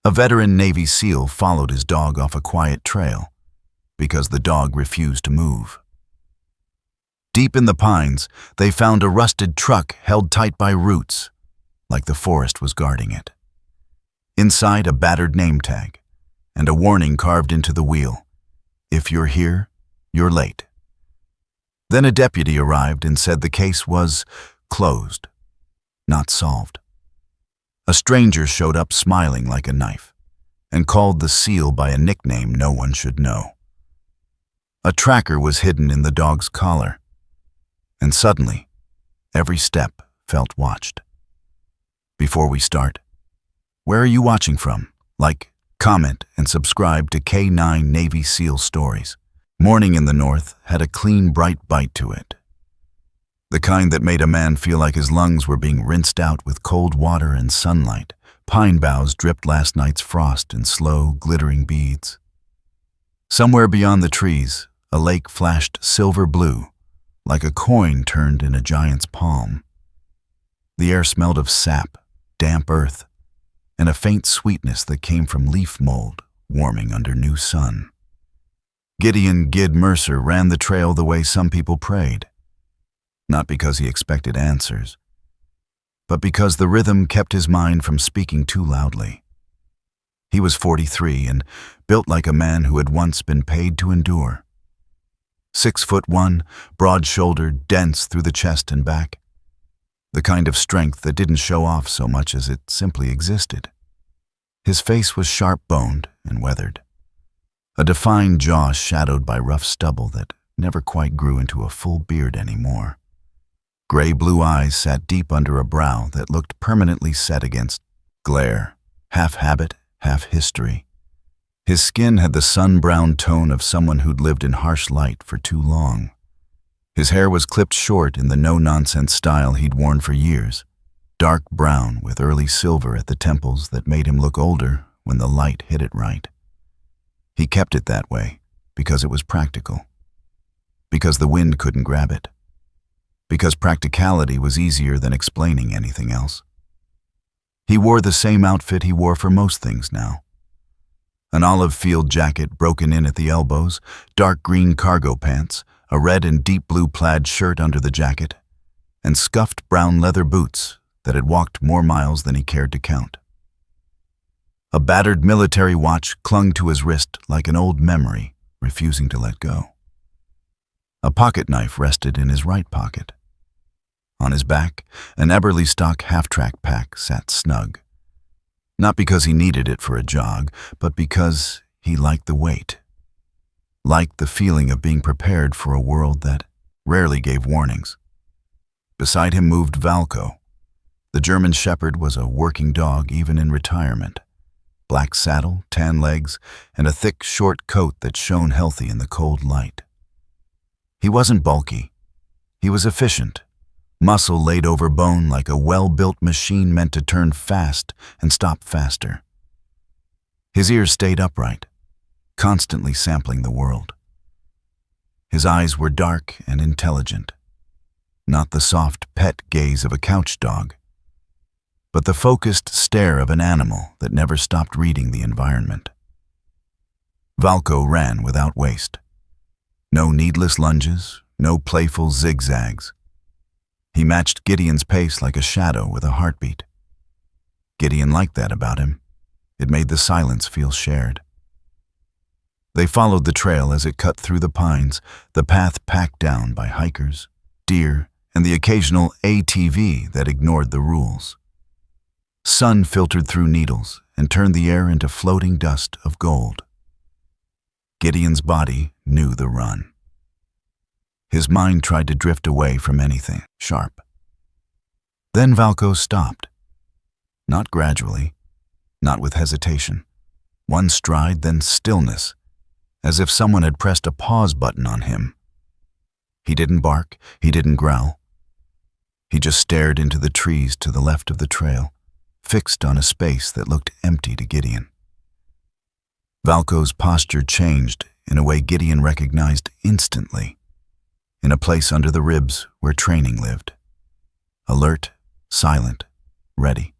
A veteran Navy SEAL followed his dog off a quiet trail because the dog refused to move. Deep in the pines, they found a rusted truck held tight by roots, like the forest was guarding it. Inside, a battered name tag and a warning carved into the wheel: "If you're here, you're late." Then a deputy arrived and said the case was closed, not solved. A stranger showed up smiling like a knife and called the SEAL by a nickname no one should know. A tracker was hidden in the dog's collar, and suddenly, every step felt watched. Before we start, where are you watching from? Like, comment, and subscribe to K9 Navy SEAL Stories. Morning in the North had a clean, bright bite to it. The kind that made a man feel like his lungs were being rinsed out with cold water and sunlight. Pine boughs dripped last night's frost in slow, glittering beads. Somewhere beyond the trees, a lake flashed silver blue, like a coin turned in a giant's palm. The air smelled of sap, damp earth, and a faint sweetness that came from leaf mold warming under new sun. Gideon "Gid" Mercer ran the trail the way some people prayed, not because he expected answers, but because the rhythm kept his mind from speaking too loudly. He was 43 and built like a man who had once been paid to endure. 6'1", broad-shouldered, dense through the chest and back. The kind of strength that didn't show off so much as it simply existed. His face was sharp-boned and weathered, a defined jaw shadowed by rough stubble that never quite grew into a full beard anymore. Gray-blue eyes sat deep under a brow that looked permanently set against glare, half habit, half history. His skin had the sun-brown tone of someone who'd lived in harsh light for too long. His hair was clipped short in the no-nonsense style he'd worn for years, dark brown with early silver at the temples that made him look older when the light hit it right. He kept it that way because it was practical, because the wind couldn't grab it, because practicality was easier than explaining anything else. He wore the same outfit he wore for most things now. An olive field jacket broken in at the elbows, dark green cargo pants, a red and deep blue plaid shirt under the jacket, and scuffed brown leather boots that had walked more miles than he cared to count. A battered military watch clung to his wrist like an old memory, refusing to let go. A pocket knife rested in his right pocket. On his back, an Eberly stock half-track pack sat snug. Not because he needed it for a jog, but because he liked the weight. Liked the feeling of being prepared for a world that rarely gave warnings. Beside him moved Valko. The German Shepherd was a working dog even in retirement. Black saddle, tan legs, and a thick, short coat that shone healthy in the cold light. He wasn't bulky. He was efficient, muscle laid over bone like a well-built machine meant to turn fast and stop faster. His ears stayed upright, constantly sampling the world. His eyes were dark and intelligent, not the soft pet gaze of a couch dog, but the focused stare of an animal that never stopped reading the environment. Valko ran without waste. No needless lunges, no playful zigzags. He matched Gideon's pace like a shadow with a heartbeat. Gideon liked that about him. It made the silence feel shared. They followed the trail as it cut through the pines, the path packed down by hikers, deer, and the occasional ATV that ignored the rules. Sun filtered through needles and turned the air into floating dust of gold. Gideon's body knew the run. His mind tried to drift away from anything sharp. Then Valko stopped. Not gradually, not with hesitation. One stride, then stillness, as if someone had pressed a pause button on him. He didn't bark, he didn't growl. He just stared into the trees to the left of the trail, fixed on a space that looked empty to Gideon. Valko's posture changed in a way Gideon recognized instantly, in a place under the ribs where training lived. Alert, silent, ready.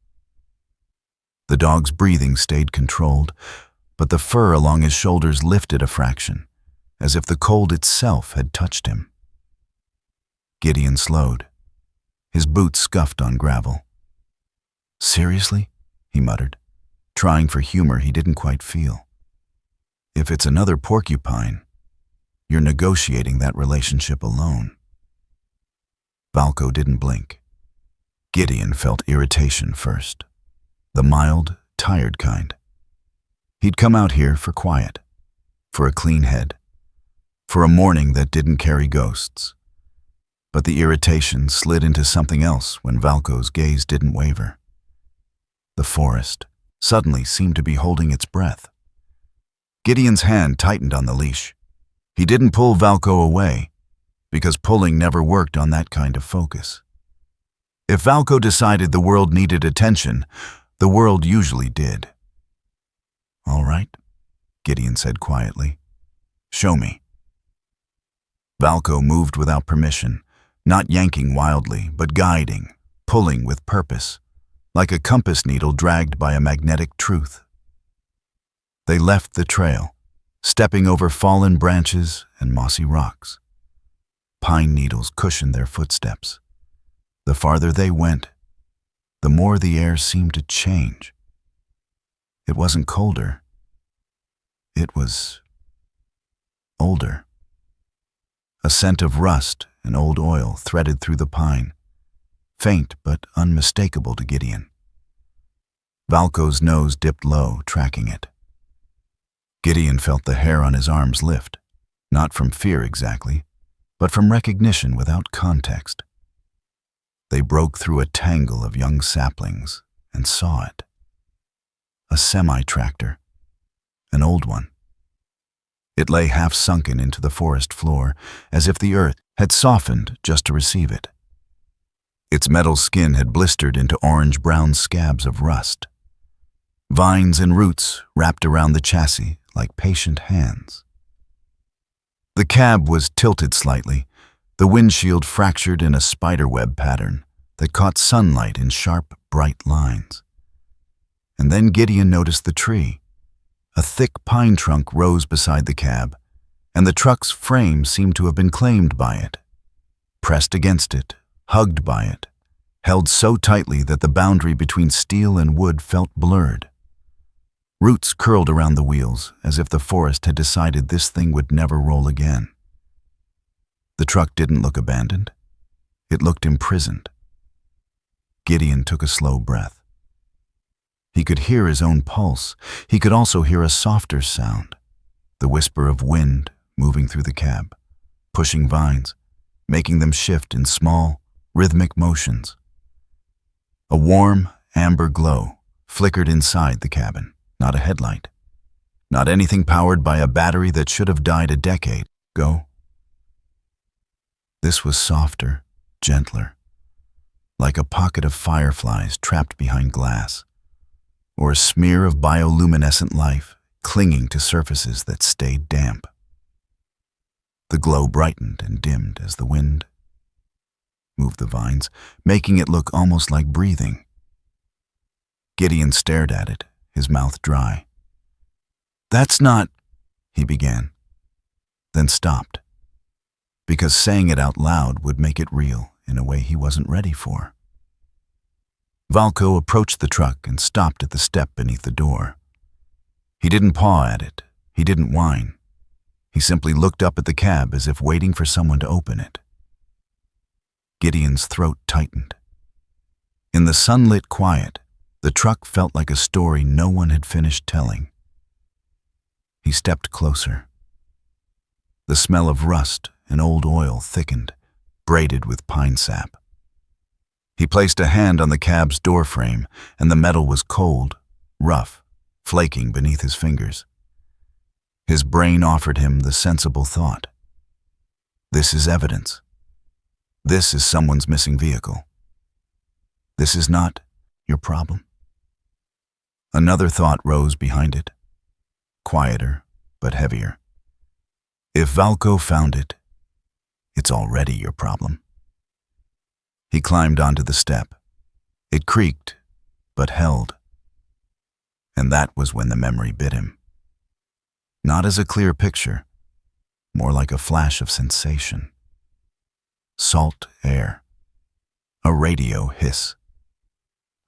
The dog's breathing stayed controlled, but the fur along his shoulders lifted a fraction, as if the cold itself had touched him. Gideon slowed. His boots scuffed on gravel. "Seriously?" he muttered, trying for humor he didn't quite feel. "If it's another porcupine, you're negotiating that relationship alone." Valko didn't blink. Gideon felt irritation first, the mild, tired kind. He'd come out here for quiet, for a clean head, for a morning that didn't carry ghosts. But the irritation slid into something else when Valko's gaze didn't waver. The forest suddenly seemed to be holding its breath. Gideon's hand tightened on the leash. He didn't pull Valko away, because pulling never worked on that kind of focus. If Valko decided the world needed attention, the world usually did. "All right," Gideon said quietly. "Show me." Valko moved without permission, not yanking wildly, but guiding, pulling with purpose, like a compass needle dragged by a magnetic truth. They left the trail, stepping over fallen branches and mossy rocks. Pine needles cushioned their footsteps. The farther they went, the more the air seemed to change. It wasn't colder. It was older. A scent of rust and old oil threaded through the pine, faint but unmistakable to Gideon. Valko's nose dipped low, tracking it. Gideon felt the hair on his arms lift, not from fear exactly, but from recognition without context. They broke through a tangle of young saplings and saw it. A semi-tractor, an old one. It lay half sunken into the forest floor, as if the earth had softened just to receive it. Its metal skin had blistered into orange-brown scabs of rust. Vines and roots wrapped around the chassis like patient hands. The cab was tilted slightly, the windshield fractured in a spiderweb pattern that caught sunlight in sharp, bright lines. And then Gideon noticed the tree. A thick pine trunk rose beside the cab, and the truck's frame seemed to have been claimed by it. Pressed against it, hugged by it, held so tightly that the boundary between steel and wood felt blurred. Roots curled around the wheels, as if the forest had decided this thing would never roll again. The truck didn't look abandoned. It looked imprisoned. Gideon took a slow breath. He could hear his own pulse. He could also hear a softer sound, the whisper of wind moving through the cab, pushing vines, making them shift in small, rhythmic motions. A warm, amber glow flickered inside the cabin, not a headlight, not anything powered by a battery that should have died a decade ago. This was softer, gentler, like a pocket of fireflies trapped behind glass, or a smear of bioluminescent life clinging to surfaces that stayed damp. The glow brightened and dimmed as the wind moved the vines, making it look almost like breathing. Gideon stared at it, his mouth dry. "That's not," he began, then stopped, because saying it out loud would make it real in a way he wasn't ready for. Valko approached the truck and stopped at the step beneath the door. He didn't paw at it. He didn't whine. He simply looked up at the cab as if waiting for someone to open it. Gideon's throat tightened. In the sunlit quiet, the truck felt like a story no one had finished telling. He stepped closer. The smell of rust and old oil thickened, braided with pine sap. He placed a hand on the cab's door frame, and the metal was cold, rough, flaking beneath his fingers. His brain offered him the sensible thought. This is evidence. This is someone's missing vehicle. This is not your problem. Another thought rose behind it, quieter but heavier. If Valko found it, it's already your problem. He climbed onto the step. It creaked, but held. And that was when the memory bit him. Not as a clear picture, more like a flash of sensation. Salt air. A radio hiss.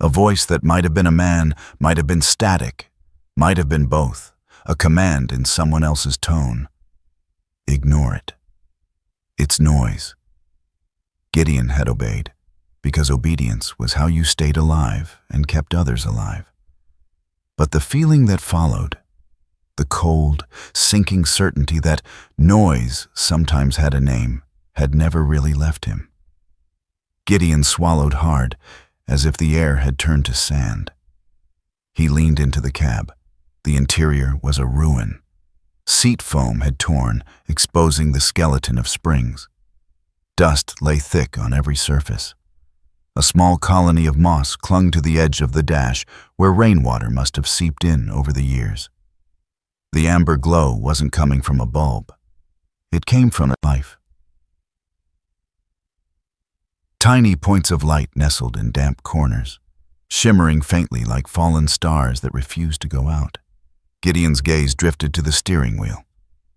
A voice that might have been a man, might have been static, might have been both, a command in someone else's tone. Ignore it. It's noise. Gideon had obeyed, because obedience was how you stayed alive and kept others alive. But the feeling that followed, the cold, sinking certainty that noise sometimes had a name, had never really left him. Gideon swallowed hard, as if the air had turned to sand. He leaned into the cab. The interior was a ruin. Seat foam had torn, exposing the skeleton of springs. Dust lay thick on every surface. A small colony of moss clung to the edge of the dash, where rainwater must have seeped in over the years. The amber glow wasn't coming from a bulb. It came from life. Tiny points of light nestled in damp corners, shimmering faintly like fallen stars that refused to go out. Gideon's gaze drifted to the steering wheel.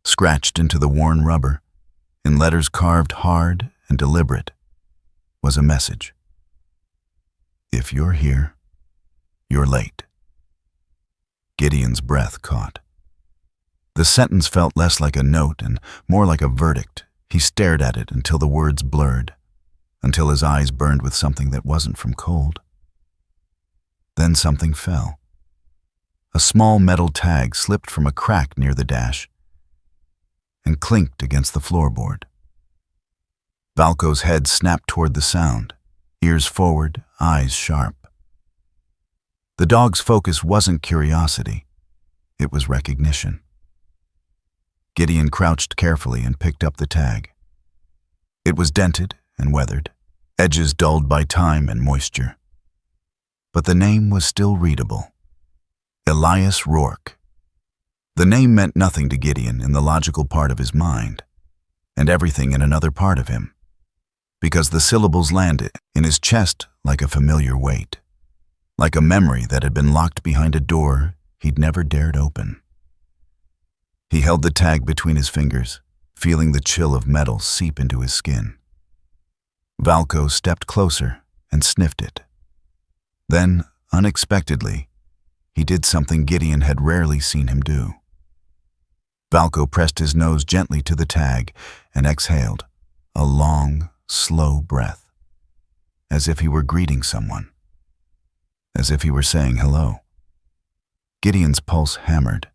Scratched into the worn rubber, in letters carved hard and deliberate, was a message. If you're here, you're late. Gideon's breath caught. The sentence felt less like a note and more like a verdict. He stared at it until the words blurred, until his eyes burned with something that wasn't from cold. Then something fell. A small metal tag slipped from a crack near the dash and clinked against the floorboard. Valco's head snapped toward the sound, ears forward, eyes sharp. The dog's focus wasn't curiosity, it was recognition. Gideon crouched carefully and picked up the tag. It was dented and weathered, edges dulled by time and moisture. But the name was still readable. Elias Rourke. The name meant nothing to Gideon in the logical part of his mind, and everything in another part of him, because the syllables landed in his chest like a familiar weight, like a memory that had been locked behind a door he'd never dared open. He held the tag between his fingers, feeling the chill of metal seep into his skin. Valco stepped closer and sniffed it. Then, unexpectedly, he did something Gideon had rarely seen him do. Valco pressed his nose gently to the tag and exhaled, a long, slow breath, as if he were greeting someone, as if he were saying hello. Gideon's pulse hammered,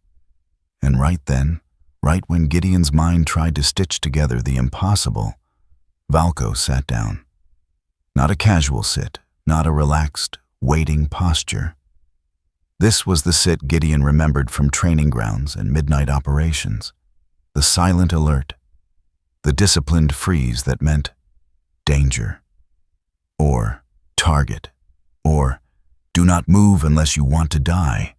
and right then, right when Gideon's mind tried to stitch together the impossible, Valco sat down. Not a casual sit, not a relaxed, waiting posture. This was the sit Gideon remembered from training grounds and midnight operations. The silent alert. The disciplined freeze that meant danger. Or target. Or do not move unless you want to die.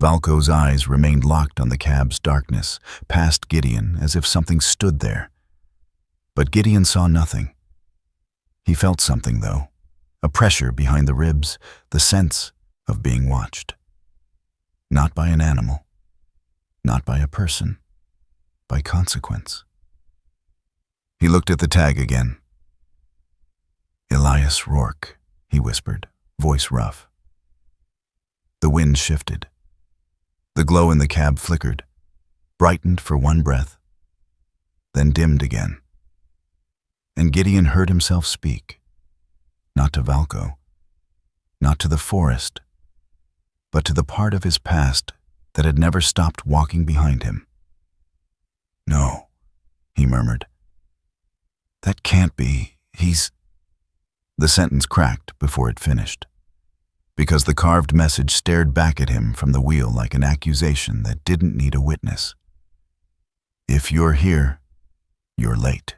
Valco's eyes remained locked on the cab's darkness, past Gideon as if something stood there. But Gideon saw nothing. He felt something, though. A pressure behind the ribs, the sense of being watched. Not by an animal, not by a person, by consequence. He looked at the tag again. Elias Rourke, he whispered, voice rough. The wind shifted. The glow in the cab flickered, brightened for one breath, then dimmed again. And Gideon heard himself speak, not to Valco, not to the forest, but to the part of his past that had never stopped walking behind him. No, he murmured. That can't be. He's... The sentence cracked before it finished, because the carved message stared back at him from the wheel like an accusation that didn't need a witness. If you're here, you're late.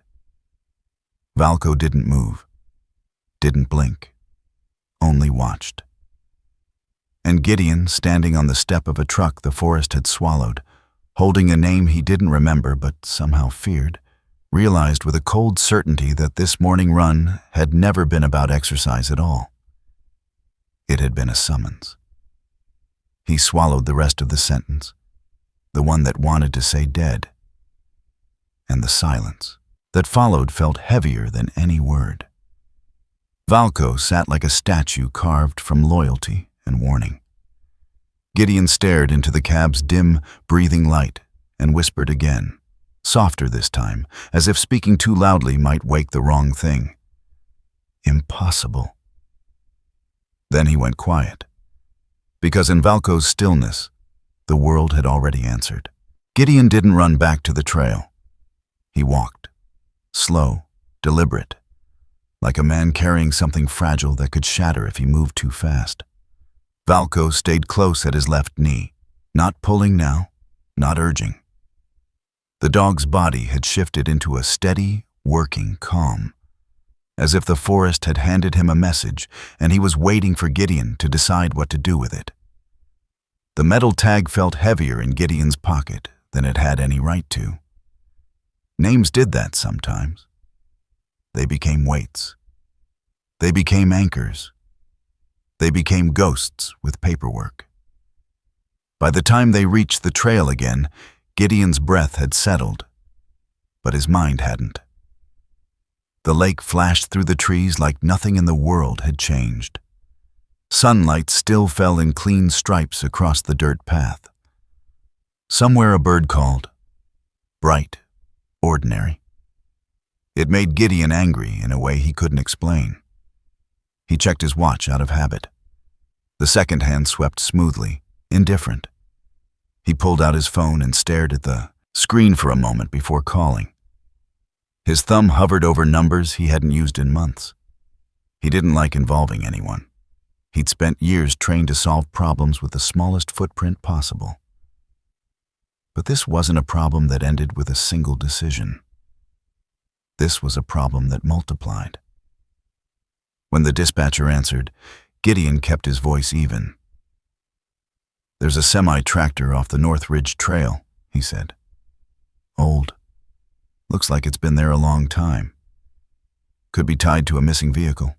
Valco didn't move, didn't blink, only watched. And Gideon, standing on the step of a truck the forest had swallowed, holding a name he didn't remember but somehow feared, realized with a cold certainty that this morning run had never been about exercise at all. It had been a summons. He swallowed the rest of the sentence, the one that wanted to say dead. And the silence that followed felt heavier than any word. Valco sat like a statue carved from loyalty and warning. Gideon stared into the cab's dim, breathing light and whispered again, softer this time, as if speaking too loudly might wake the wrong thing. Impossible. Then he went quiet, because in Valco's stillness, the world had already answered. Gideon didn't run back to the trail. He walked, slow, deliberate, like a man carrying something fragile that could shatter if he moved too fast. Valco stayed close at his left knee, not pulling now, not urging. The dog's body had shifted into a steady, working calm, as if the forest had handed him a message and he was waiting for Gideon to decide what to do with it. The metal tag felt heavier in Gideon's pocket than it had any right to. Names did that sometimes. They became weights. They became anchors. They became ghosts with paperwork. By the time they reached the trail again, Gideon's breath had settled, but his mind hadn't. The lake flashed through the trees like nothing in the world had changed. Sunlight still fell in clean stripes across the dirt path. Somewhere a bird called, bright, ordinary. It made Gideon angry in a way he couldn't explain. He checked his watch out of habit. The second hand swept smoothly, indifferent. He pulled out his phone and stared at the screen for a moment before calling. His thumb hovered over numbers he hadn't used in months. He didn't like involving anyone. He'd spent years trained to solve problems with the smallest footprint possible. But this wasn't a problem that ended with a single decision. This was a problem that multiplied. When the dispatcher answered, Gideon kept his voice even. "There's a semi-tractor off the North Ridge Trail," he said. "Old. Looks like it's been there a long time. Could be tied to a missing vehicle.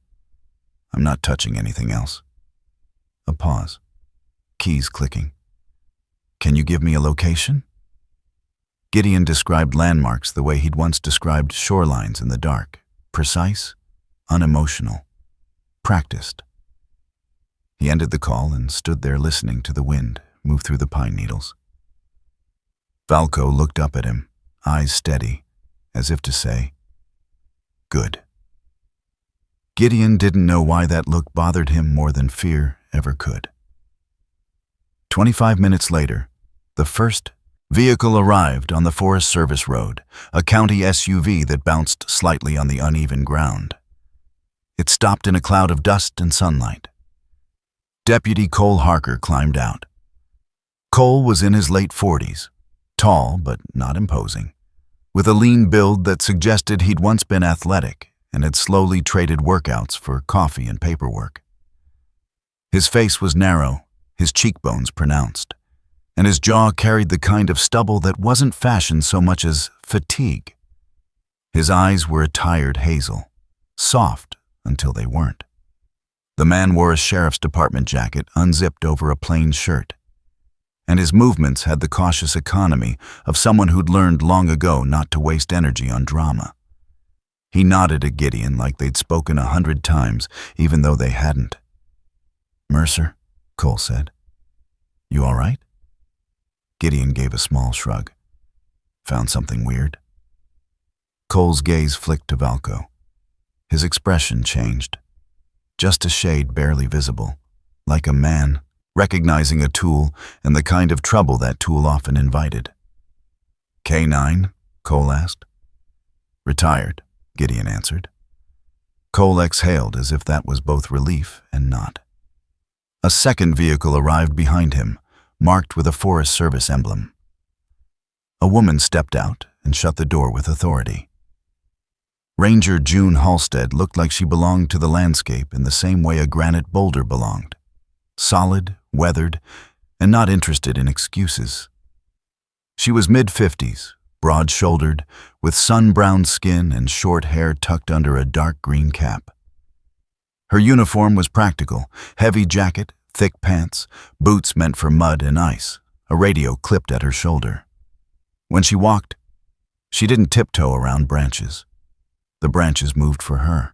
I'm not touching anything else." A pause. Keys clicking. "Can you give me a location?" Gideon described landmarks the way he'd once described shorelines in the dark. Precise, unemotional, practiced. He ended the call and stood there listening to the wind move through the pine needles. Valco looked up at him, eyes steady, as if to say, "Good." Gideon didn't know why that look bothered him more than fear ever could. 25 minutes later, the first vehicle arrived on the Forest Service road, a county SUV that bounced slightly on the uneven ground. It stopped in a cloud of dust and sunlight. Deputy Cole Harker climbed out. Cole was in his late 40s, tall but not imposing, with a lean build that suggested he'd once been athletic and had slowly traded workouts for coffee and paperwork. His face was narrow, his cheekbones pronounced, and his jaw carried the kind of stubble that wasn't fashion so much as fatigue. His eyes were a tired hazel, soft until they weren't. The man wore a sheriff's department jacket unzipped over a plain shirt, and his movements had the cautious economy of someone who'd learned long ago not to waste energy on drama. He nodded at Gideon like they'd spoken 100 times, even though they hadn't. "Mercer," Cole said. "You all right?" Gideon gave a small shrug. "Found something weird?" Cole's gaze flicked to Valco. His expression changed, just a shade barely visible, like a man recognizing a tool and the kind of trouble that tool often invited. "K9?" Cole asked. "Retired," Gideon answered. Cole exhaled as if that was both relief and not. A second vehicle arrived behind him, marked with a Forest Service emblem. A woman stepped out and shut the door with authority. Ranger June Halstead looked like she belonged to the landscape in the same way a granite boulder belonged. Solid, weathered, and not interested in excuses. She was mid-50s, broad-shouldered, with sun-browned skin and short hair tucked under a dark green cap. Her uniform was practical, heavy jacket, thick pants, boots meant for mud and ice, a radio clipped at her shoulder. When she walked, she didn't tiptoe around branches. The branches moved for her.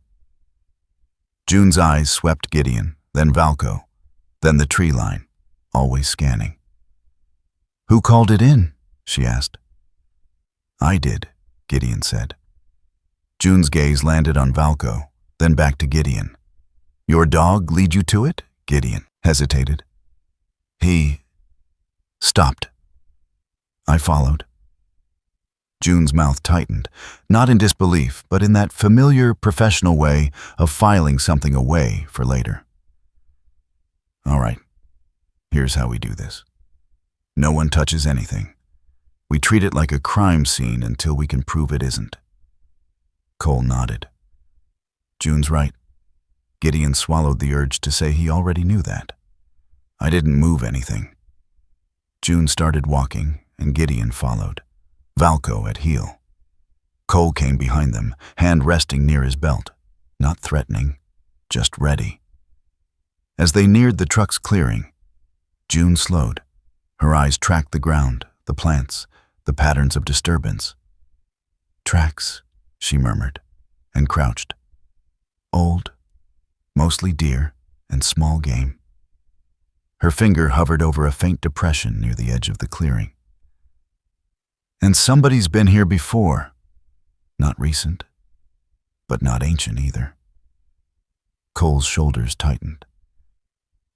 June's eyes swept Gideon, then Valco, then the tree line, always scanning. "Who called it in?" she asked. "I did," Gideon said. June's gaze landed on Valco, then back to Gideon. "Your dog lead you to it?" Gideon hesitated. "He stopped. I followed." June's mouth tightened, not in disbelief, but in that familiar professional way of filing something away for later. "All right, here's how we do this. No one touches anything. We treat it like a crime scene until we can prove it isn't." Cole nodded. June's right. Gideon swallowed the urge to say he already knew that. "I didn't move anything." June started walking, and Gideon followed, Valco at heel. Cole came behind them, hand resting near his belt, not threatening, just ready. As they neared the truck's clearing, June slowed. Her eyes tracked the ground, the plants, the patterns of disturbance. "Tracks," she murmured, and crouched. "Old, mostly deer and small game." Her finger hovered over a faint depression near the edge of the clearing. "And somebody's been here before. Not recent, but not ancient either." Cole's shoulders tightened.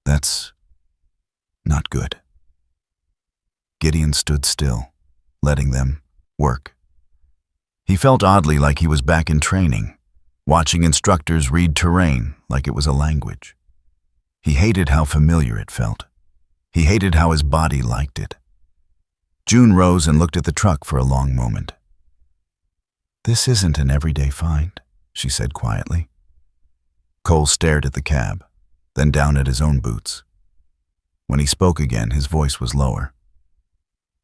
"That's not good." Gideon stood still, letting them work. He felt oddly like he was back in training, watching instructors read terrain like it was a language. He hated how familiar it felt. He hated how his body liked it. June rose and looked at the truck for a long moment. "This isn't an everyday find," she said quietly. Cole stared at the cab, then down at his own boots. When he spoke again, his voice was lower.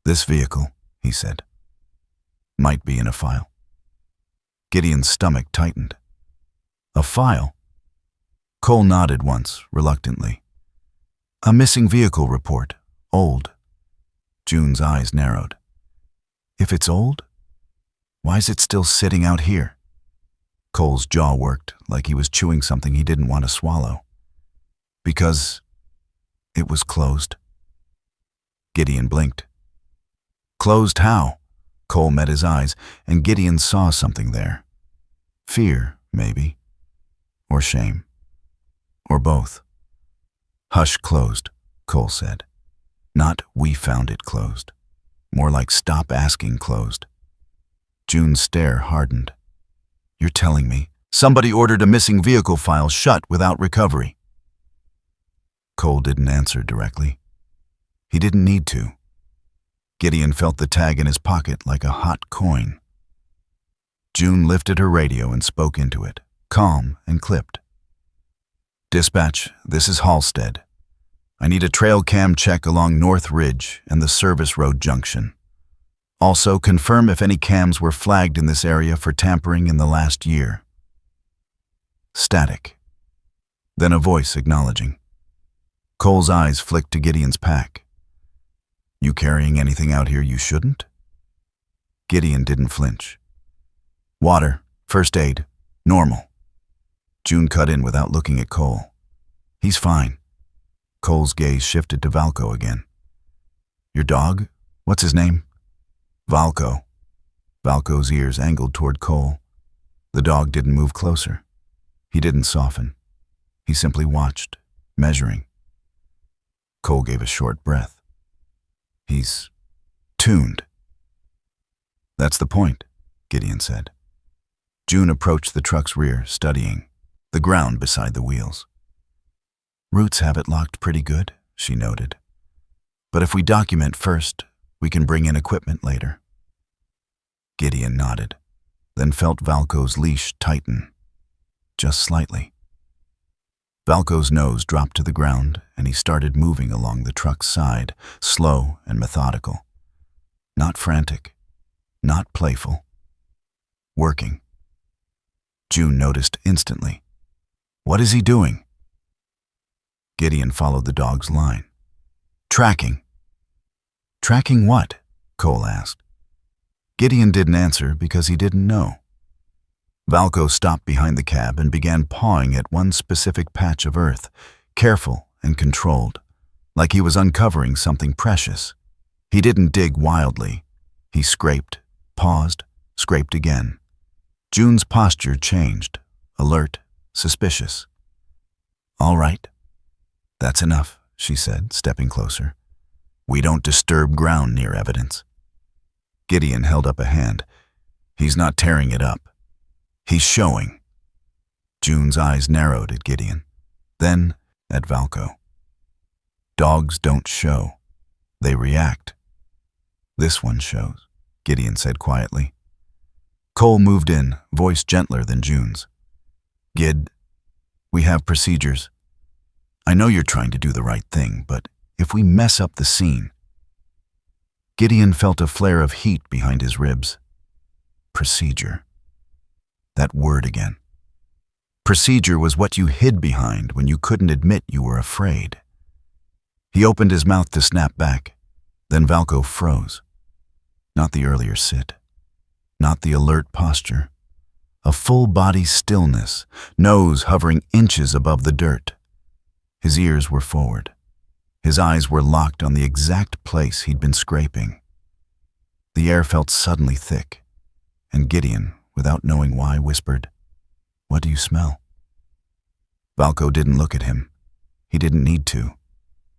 "This vehicle," he said, "might be in a file." Gideon's stomach tightened. "A file?" Cole nodded once, reluctantly. "A missing vehicle report. Old." June's eyes narrowed. "If it's old, why is it still sitting out here?" Cole's jaw worked like he was chewing something he didn't want to swallow. "Because it was closed." Gideon blinked. "Closed how?" Cole met his eyes, and Gideon saw something there. Fear, maybe. Or shame. Or both. "Hush, closed," Cole said. Not "we found it closed." More like "stop asking closed." June's stare hardened. "You're telling me somebody ordered a missing vehicle file shut without recovery?" Cole didn't answer directly. He didn't need to. Gideon felt the tag in his pocket like a hot coin. June lifted her radio and spoke into it, calm and clipped. "Dispatch, this is Halstead. I need a trail cam check along North Ridge and the Service Road junction. Also, confirm if any cams were flagged in this area for tampering in the last year." Static. Then a voice acknowledging. Cole's eyes flicked to Gideon's pack. "You carrying anything out here you shouldn't?" Gideon didn't flinch. "Water, first aid, normal." June cut in without looking at Cole. "He's fine." Cole's gaze shifted to Valco again. "Your dog? What's his name?" "Valco." Valco's ears angled toward Cole. The dog didn't move closer. He didn't soften. He simply watched, measuring. Cole gave a short breath. "He's tuned." "That's the point," Gideon said. June approached the truck's rear, studying the ground beside the wheels. "Roots have it locked pretty good," she noted. "But if we document first, we can bring in equipment later." Gideon nodded, then felt Valco's leash tighten, just slightly. Valco's nose dropped to the ground, and he started moving along the truck's side, slow and methodical. Not frantic, not playful. Working. June noticed instantly. "What is he doing?" Gideon followed the dog's line. Tracking. Tracking what? Cole asked. Gideon didn't answer because he didn't know. Valco stopped behind the cab and began pawing at one specific patch of earth, careful and controlled, like he was uncovering something precious. He didn't dig wildly. He scraped, paused, scraped again. June's posture changed, alert, suspicious. All right. That's enough, she said, stepping closer. We don't disturb ground near evidence. Gideon held up a hand. He's not tearing it up. He's showing. June's eyes narrowed at Gideon, then at Valco. Dogs don't show. They react. This one shows, Gideon said quietly. Cole moved in, voice gentler than June's. Gid, we have procedures. I know you're trying to do the right thing, but if we mess up the scene... Gideon felt a flare of heat behind his ribs. Procedure. That word again. Procedure was what you hid behind when you couldn't admit you were afraid. He opened his mouth to snap back. Then Valco froze. Not the earlier sit. Not the alert posture. A full-body stillness, nose hovering inches above the dirt. His ears were forward. His eyes were locked on the exact place he'd been scraping. The air felt suddenly thick, and Gideon, without knowing why, whispered, "What do you smell?" Valco didn't look at him. He didn't need to.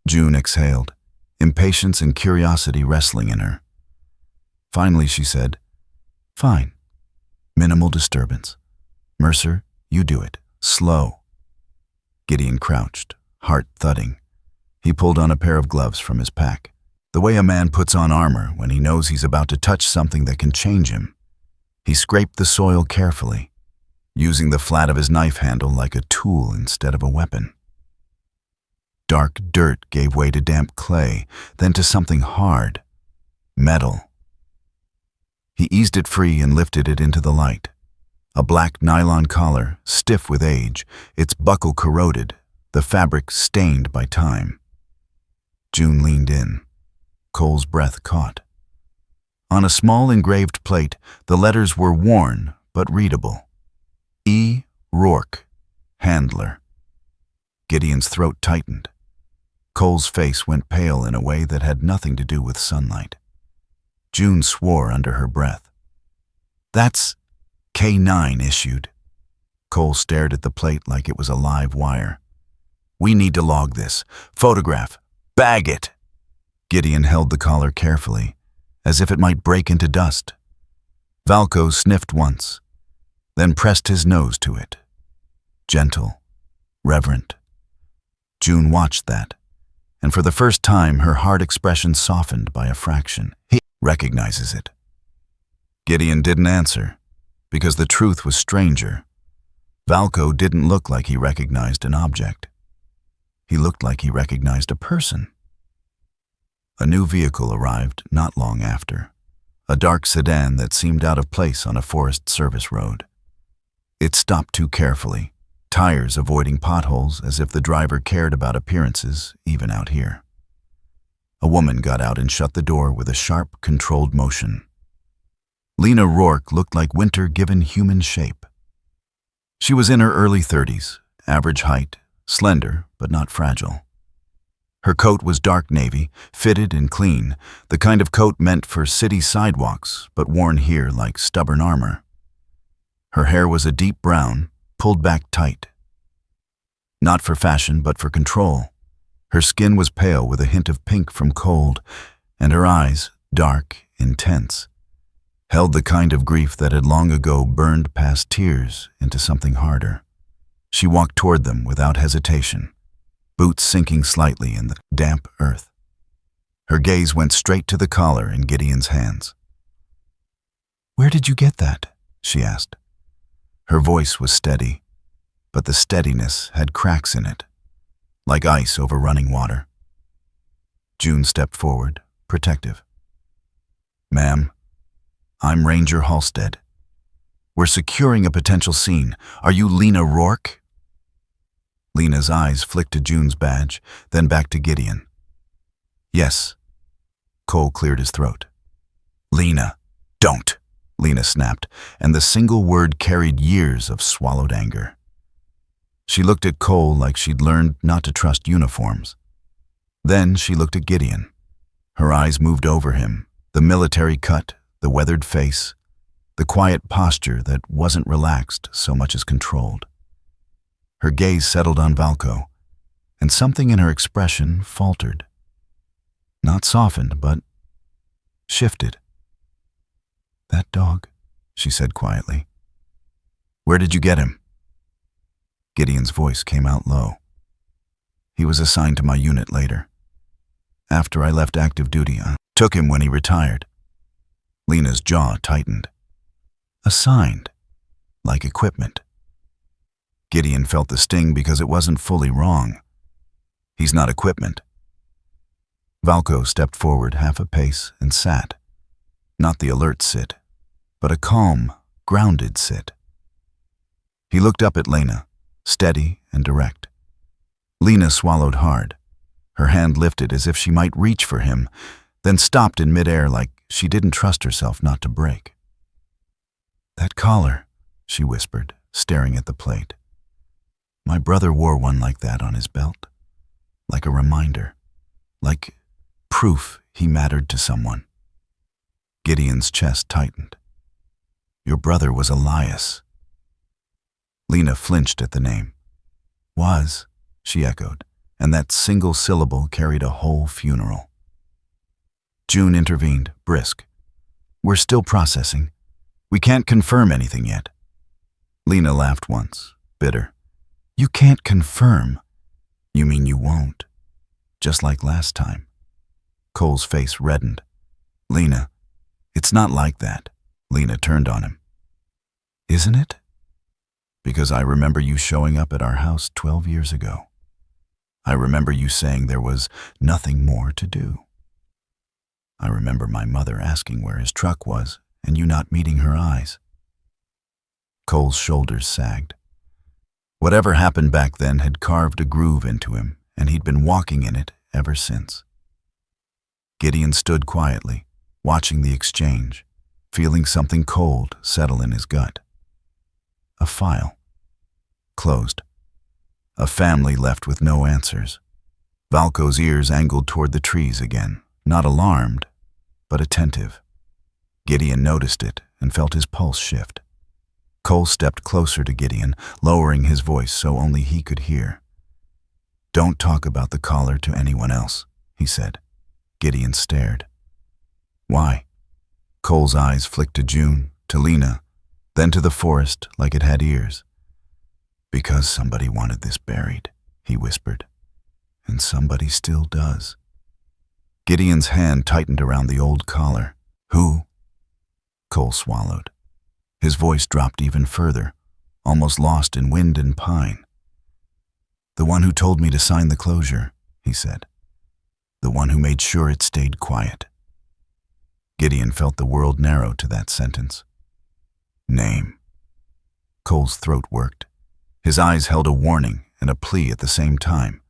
June exhaled, impatience and curiosity wrestling in her. Finally, she said, "Fine. Minimal disturbance. Mercer, you do it. Slow." Gideon crouched, heart thudding. He pulled on a pair of gloves from his pack, the way a man puts on armor when he knows he's about to touch something that can change him. He scraped the soil carefully, using the flat of his knife handle like a tool instead of a weapon. Dark dirt gave way to damp clay, then to something hard, metal. He eased it free and lifted it into the light. A black nylon collar, stiff with age, its buckle corroded, the fabric stained by time. June leaned in. Cole's breath caught. On a small engraved plate, the letters were worn but readable. E. Rourke, Handler. Gideon's throat tightened. Cole's face went pale in a way that had nothing to do with sunlight. June swore under her breath. "That's K9 issued." Cole stared at the plate like it was a live wire. "We need to log this. Photograph. Bag it." Gideon held the collar carefully, as if it might break into dust. Valco sniffed once, then pressed his nose to it. Gentle, reverent. June watched that, and for the first time her hard expression softened by a fraction. He recognizes it. Gideon didn't answer, because the truth was stranger. Valco didn't look like he recognized an object. He looked like he recognized a person. A new vehicle arrived not long after, a dark sedan that seemed out of place on a Forest Service road. It stopped too carefully, tires avoiding potholes as if the driver cared about appearances, even out here. A woman got out and shut the door with a sharp, controlled motion. Lena Rourke looked like winter given human shape. She was in her early 30s, average height, slender but not fragile. Her coat was dark navy, fitted and clean, the kind of coat meant for city sidewalks but worn here like stubborn armor. Her hair was a deep brown, pulled back tight. Not for fashion but for control. Her skin was pale with a hint of pink from cold, and her eyes, dark, intense, held the kind of grief that had long ago burned past tears into something harder. She walked toward them without hesitation, boots sinking slightly in the damp earth. Her gaze went straight to the collar in Gideon's hands. "Where did you get that?" she asked. Her voice was steady, but the steadiness had cracks in it, like ice over running water. June stepped forward, protective. "Ma'am, I'm Ranger Halstead. We're securing a potential scene. Are you Lena Rourke?" Lena's eyes flicked to June's badge, then back to Gideon. Yes. Cole cleared his throat. Lena, don't, Lena snapped, and the single word carried years of swallowed anger. She looked at Cole like she'd learned not to trust uniforms. Then she looked at Gideon. Her eyes moved over him, the military cut, the weathered face, the quiet posture that wasn't relaxed so much as controlled. Her gaze settled on Valco, and something in her expression faltered. Not softened, but shifted. That dog, she said quietly. Where did you get him? Gideon's voice came out low. He was assigned to my unit later. After I left active duty, I took him when he retired. Lena's jaw tightened. Assigned, like equipment. Gideon felt the sting because it wasn't fully wrong. He's not equipment. Valco stepped forward half a pace and sat. Not the alert sit, but a calm, grounded sit. He looked up at Lena, steady and direct. Lena swallowed hard. Her hand lifted as if she might reach for him, then stopped in midair like she didn't trust herself not to break. That collar, she whispered, staring at the plate. My brother wore one like that on his belt, like a reminder, like proof he mattered to someone. Gideon's chest tightened. Your brother was Elias. Lena flinched at the name. Was, she echoed, and that single syllable carried a whole funeral. June intervened, brisk. We're still processing. We can't confirm anything yet. Lena laughed once, bitter. You can't confirm. You mean you won't. Just like last time. Cole's face reddened. Lena, it's not like that. Lena turned on him. Isn't it? Because I remember you showing up at our house 12 years ago. I remember you saying there was nothing more to do. I remember my mother asking where his truck was and you not meeting her eyes. Cole's shoulders sagged. Whatever happened back then had carved a groove into him, and he'd been walking in it ever since. Gideon stood quietly, watching the exchange, feeling something cold settle in his gut. A file. Closed. A family left with no answers. Valco's ears angled toward the trees again, not alarmed, but attentive. Gideon noticed it and felt his pulse shift. Cole stepped closer to Gideon, lowering his voice so only he could hear. Don't talk about the collar to anyone else, he said. Gideon stared. Why? Cole's eyes flicked to June, to Lena, then to the forest like it had ears. Because somebody wanted this buried, he whispered. And somebody still does. Gideon's hand tightened around the old collar. Who? Cole swallowed. His voice dropped even further, almost lost in wind and pine. The one who told me to sign the closure, he said. The one who made sure it stayed quiet. Gideon felt the world narrow to that sentence. Name. Cole's throat worked. His eyes held a warning and a plea at the same time.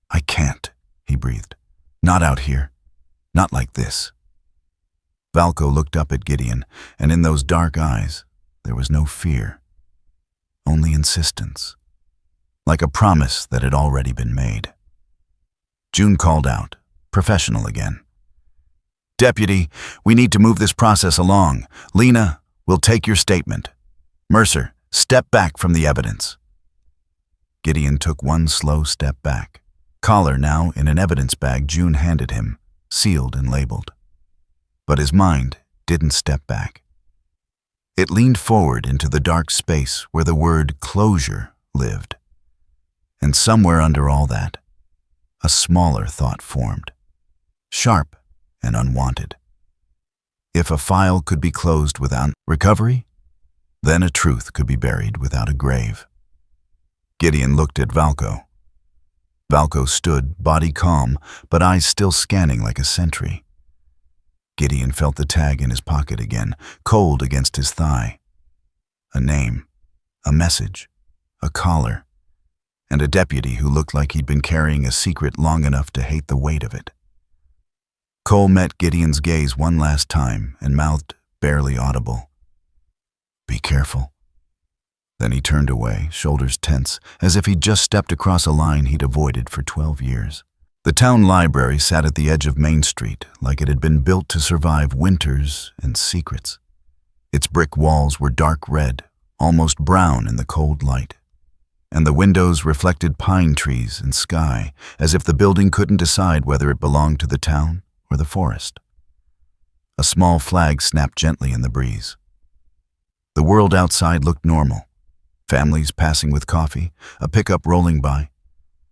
I can't, he breathed. Not out here. Not like this. Valco looked up at Gideon, and in those dark eyes, there was no fear. Only insistence. Like a promise that had already been made. June called out, professional again. Deputy, we need to move this process along. Lena, we'll take your statement. Mercer, step back from the evidence. Gideon took one slow step back. Collar now in an evidence bag June handed him, sealed and labeled. But his mind didn't step back. It leaned forward into the dark space where the word closure lived. And somewhere under all that, a smaller thought formed, sharp and unwanted. If a file could be closed without recovery, then a truth could be buried without a grave. Gideon looked at Valco. Valco stood, body calm, but eyes still scanning like a sentry. Gideon felt the tag in his pocket again, cold against his thigh. A name, a message, a collar, and a deputy who looked like he'd been carrying a secret long enough to hate the weight of it. Cole met Gideon's gaze one last time and mouthed, barely audible, "Be careful." Then he turned away, shoulders tense, as if he'd just stepped across a line he'd avoided for 12 years. The town library sat at the edge of Main Street, like it had been built to survive winters and secrets. Its brick walls were dark red, almost brown in the cold light, and the windows reflected pine trees and sky, as if the building couldn't decide whether it belonged to the town or the forest. A small flag snapped gently in the breeze. The world outside looked normal. Families passing with coffee, a pickup rolling by,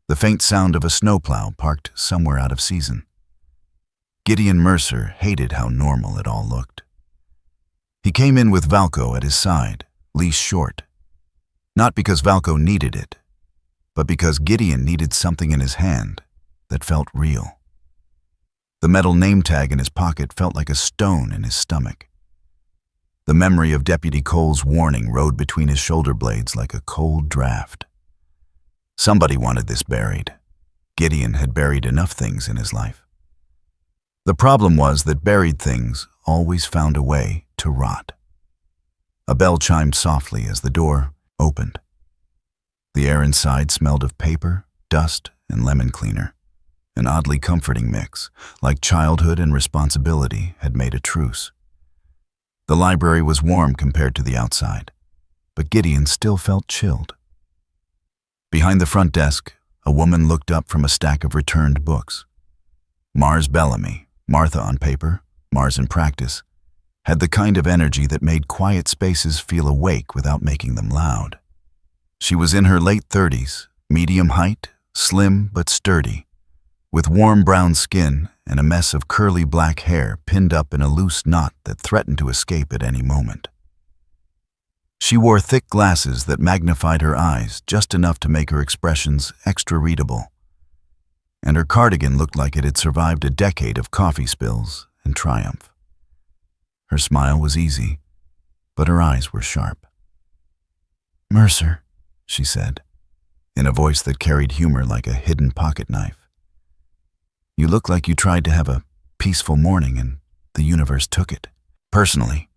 the faint sound of a snowplow parked somewhere out of season. Gideon Mercer hated how normal it all looked. He came in with Valco at his side, leash short. Not because Valco needed it, but because Gideon needed something in his hand that felt real. The metal name tag in his pocket felt like a stone in his stomach. The memory of Deputy Cole's warning rode between his shoulder blades like a cold draft. Somebody wanted this buried. Gideon had buried enough things in his life. The problem was that buried things always found a way to rot. A bell chimed softly as the door opened. The air inside smelled of paper, dust, and lemon cleaner, an oddly comforting mix, like childhood and responsibility had made a truce. The library was warm compared to the outside, but Gideon still felt chilled. Behind the front desk, a woman looked up from a stack of returned books. Mars Bellamy, Martha on paper, Mars in practice, had the kind of energy that made quiet spaces feel awake without making them loud. She was in her late 30s, medium height, slim but sturdy, with warm brown skin and a mess of curly black hair pinned up in a loose knot that threatened to escape at any moment. She wore thick glasses that magnified her eyes just enough to make her expressions extra readable, and her cardigan looked like it had survived a decade of coffee spills and triumph. Her smile was easy, but her eyes were sharp. "Mercer," she said, in a voice that carried humor like a hidden pocket knife. "You look like you tried to have a peaceful morning and the universe took it. Personally."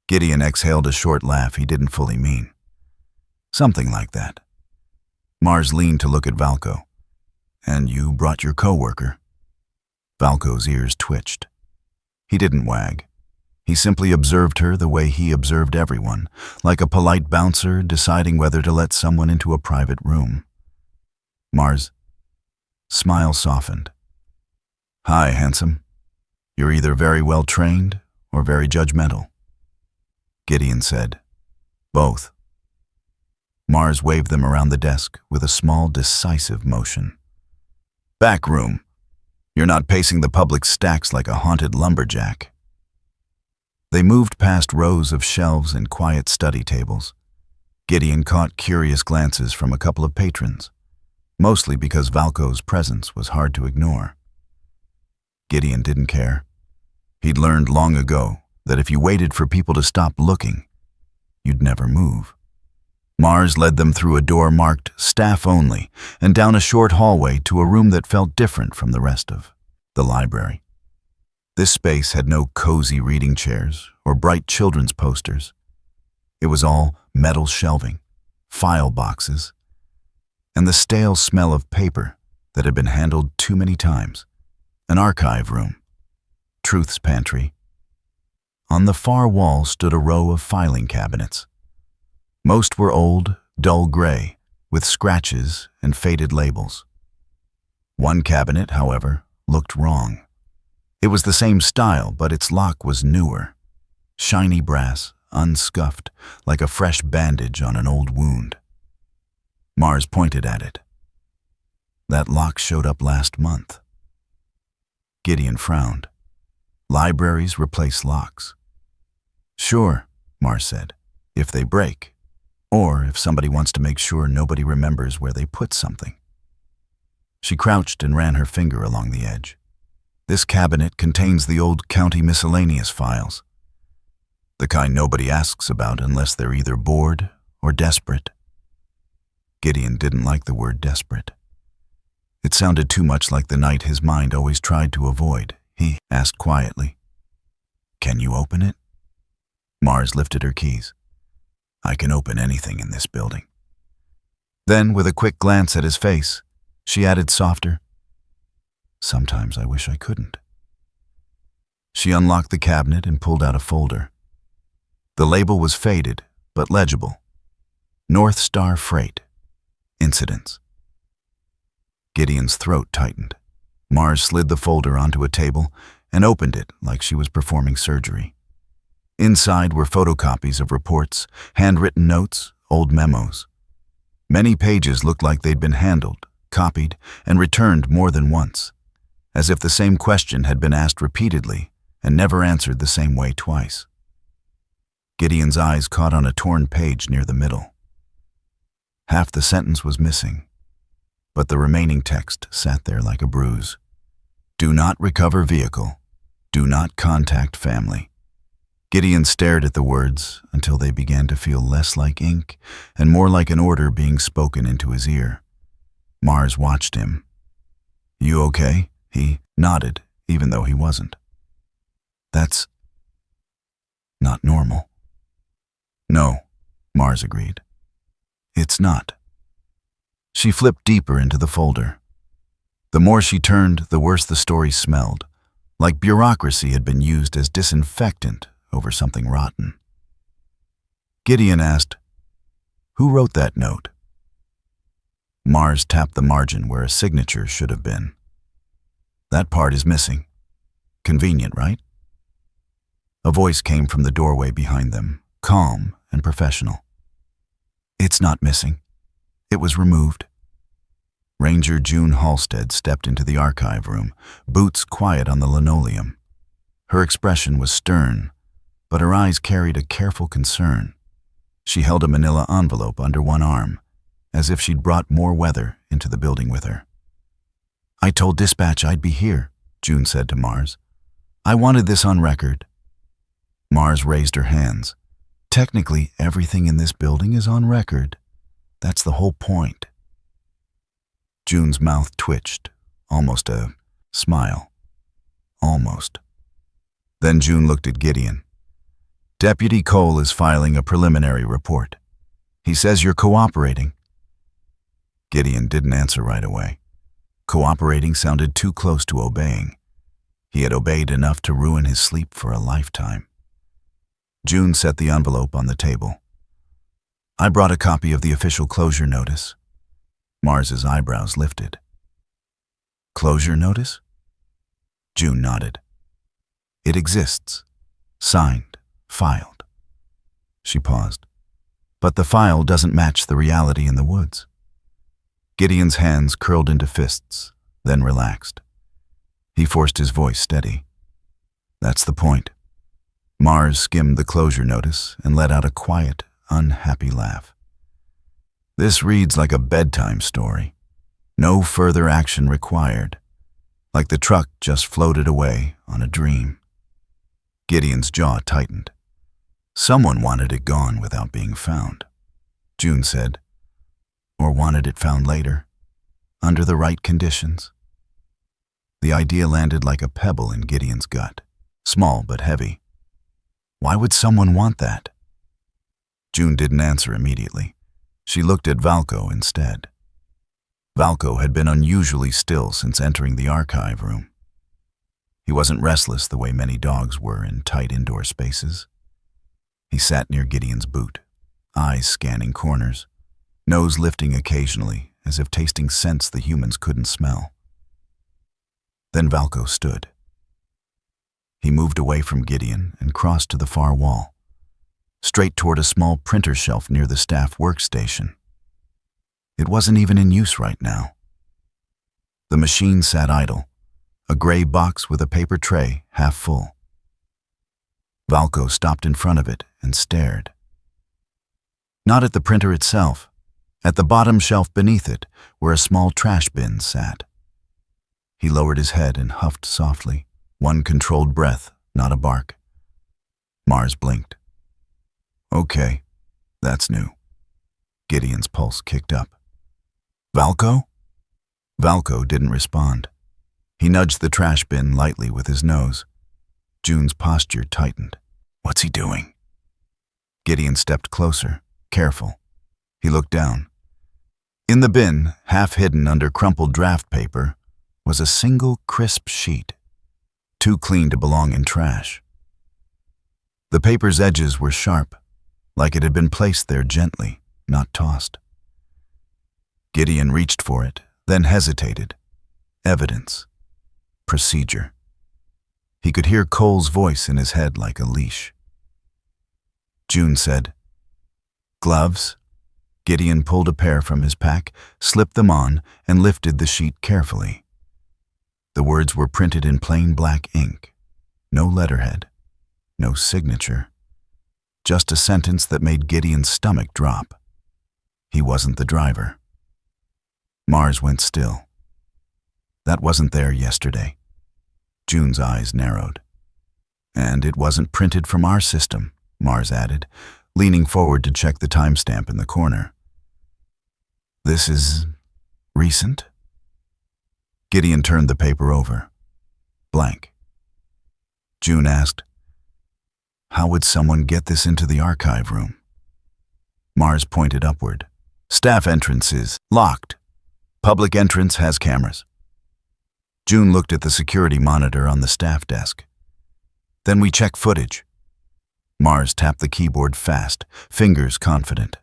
Gideon exhaled a short laugh he didn't fully mean. "Something like that." Mars leaned to look at Valco. "And you brought your coworker." Valco's ears twitched. He didn't wag. He simply observed her the way he observed everyone, like a polite bouncer deciding whether to let someone into a private room. Mars' smile softened. "Hi, handsome. You're either very well trained or very judgmental." Gideon said, "Both." Mars waved them around the desk with a small, decisive motion. "Back room. You're not pacing the public stacks like a haunted lumberjack." They moved past rows of shelves and quiet study tables. Gideon caught curious glances from a couple of patrons, mostly because Valco's presence was hard to ignore. Gideon didn't care. He'd learned long ago that if you waited for people to stop looking, you'd never move. Mars led them through a door marked "Staff Only" and down a short hallway to a room that felt different from the rest of the library. This space had no cozy reading chairs or bright children's posters. It was all metal shelving, file boxes, and the stale smell of paper that had been handled too many times. An archive room, Truth's pantry. On the far wall stood a row of filing cabinets. Most were old, dull gray, with scratches and faded labels. One cabinet, however, looked wrong. It was the same style, but its lock was newer. Shiny brass, unscuffed, like a fresh bandage on an old wound. Mars pointed at it. That lock showed up last month. Gideon frowned. Libraries replace locks. Sure, Mars said, if they break, or if somebody wants to make sure nobody remembers where they put something. She crouched and ran her finger along the edge. This cabinet contains the old county miscellaneous files, the kind nobody asks about unless they're either bored or desperate. Gideon didn't like the word desperate. It sounded too much like the night his mind always tried to avoid. He asked quietly, "Can you open it?" Mars lifted her keys. "I can open anything in this building." Then, with a quick glance at his face, she added softer, "Sometimes I wish I couldn't." She unlocked the cabinet and pulled out a folder. The label was faded, but legible. North Star Freight. Incidents. Gideon's throat tightened. Mars slid the folder onto a table and opened it like she was performing surgery. Inside were photocopies of reports, handwritten notes, old memos. Many pages looked like they'd been handled, copied, and returned more than once, as if the same question had been asked repeatedly and never answered the same way twice. Gideon's eyes caught on a torn page near the middle. Half the sentence was missing, but the remaining text sat there like a bruise. "Do not recover vehicle. Do not contact family." Gideon stared at the words until they began to feel less like ink and more like an order being spoken into his ear. Mars watched him. "You okay?" He nodded, even though he wasn't. "That's not normal." "No," Mars agreed. "It's not." She flipped deeper into the folder. The more she turned, the worse the story smelled, like bureaucracy had been used as disinfectant over something rotten. Gideon asked, "Who wrote that note?" Mars tapped the margin where a signature should have been. "That part is missing. Convenient, right?" A voice came from the doorway behind them, calm and professional. "It's not missing. It was removed." Ranger June Halstead stepped into the archive room, boots quiet on the linoleum. Her expression was stern, but her eyes carried a careful concern. She held a manila envelope under one arm, as if she'd brought more weather into the building with her. "I told dispatch I'd be here," June said to Mars. "I wanted this on record." Mars raised her hands. "Technically, everything in this building is on record. That's the whole point." June's mouth twitched, almost a smile. Almost. Then June looked at Gideon. "Deputy Cole is filing a preliminary report. He says you're cooperating." Gideon didn't answer right away. Cooperating sounded too close to obeying. He had obeyed enough to ruin his sleep for a lifetime. June set the envelope on the table. "I brought a copy of the official closure notice." Mars's eyebrows lifted. "Closure notice?" June nodded. "It exists. Signed. Filed." She paused. "But the file doesn't match the reality in the woods." Gideon's hands curled into fists, then relaxed. He forced his voice steady. "That's the point." Mars skimmed the closure notice and let out a quiet, unhappy laugh. "This reads like a bedtime story. No further action required. Like the truck just floated away on a dream." Gideon's jaw tightened. "Someone wanted it gone without being found," June said. "Or wanted it found later, under the right conditions." The idea landed like a pebble in Gideon's gut, small but heavy. Why would someone want that? June didn't answer immediately. She looked at Valko instead. Valko had been unusually still since entering the archive room. He wasn't restless the way many dogs were in tight indoor spaces. He sat near Gideon's boot, eyes scanning corners, nose lifting occasionally as if tasting scents the humans couldn't smell. Then Valko stood. He moved away from Gideon and crossed to the far wall, straight toward a small printer shelf near the staff workstation. It wasn't even in use right now. The machine sat idle, a gray box with a paper tray half full. Valko stopped in front of it and stared. Not at the printer itself, at the bottom shelf beneath it, where a small trash bin sat. He lowered his head and huffed softly, one controlled breath, not a bark. Mars blinked. Okay, that's new. Gideon's pulse kicked up. Valco? Valco didn't respond. He nudged the trash bin lightly with his nose. June's posture tightened. What's he doing? Gideon stepped closer, careful. He looked down. In the bin, half hidden under crumpled draft paper, was a single crisp sheet, too clean to belong in trash. The paper's edges were sharp, like it had been placed there gently, not tossed. Gideon reached for it, then hesitated. Evidence. Procedure. He could hear Cole's voice in his head like a leash. June said, "Gloves?" Gideon pulled a pair from his pack, slipped them on, and lifted the sheet carefully. The words were printed in plain black ink. No letterhead. No signature. Just a sentence that made Gideon's stomach drop. He wasn't the driver. Mars went still. That wasn't there yesterday. June's eyes narrowed. And it wasn't printed from our system, Mars added, leaning forward to check the timestamp in the corner. This is recent? Gideon turned the paper over. Blank. June asked, "How would someone get this into the archive room?" Mars pointed upward. "Staff entrance is locked. Public entrance has cameras." June looked at the security monitor on the staff desk. "Then we check footage." Mars tapped the keyboard fast, fingers confident.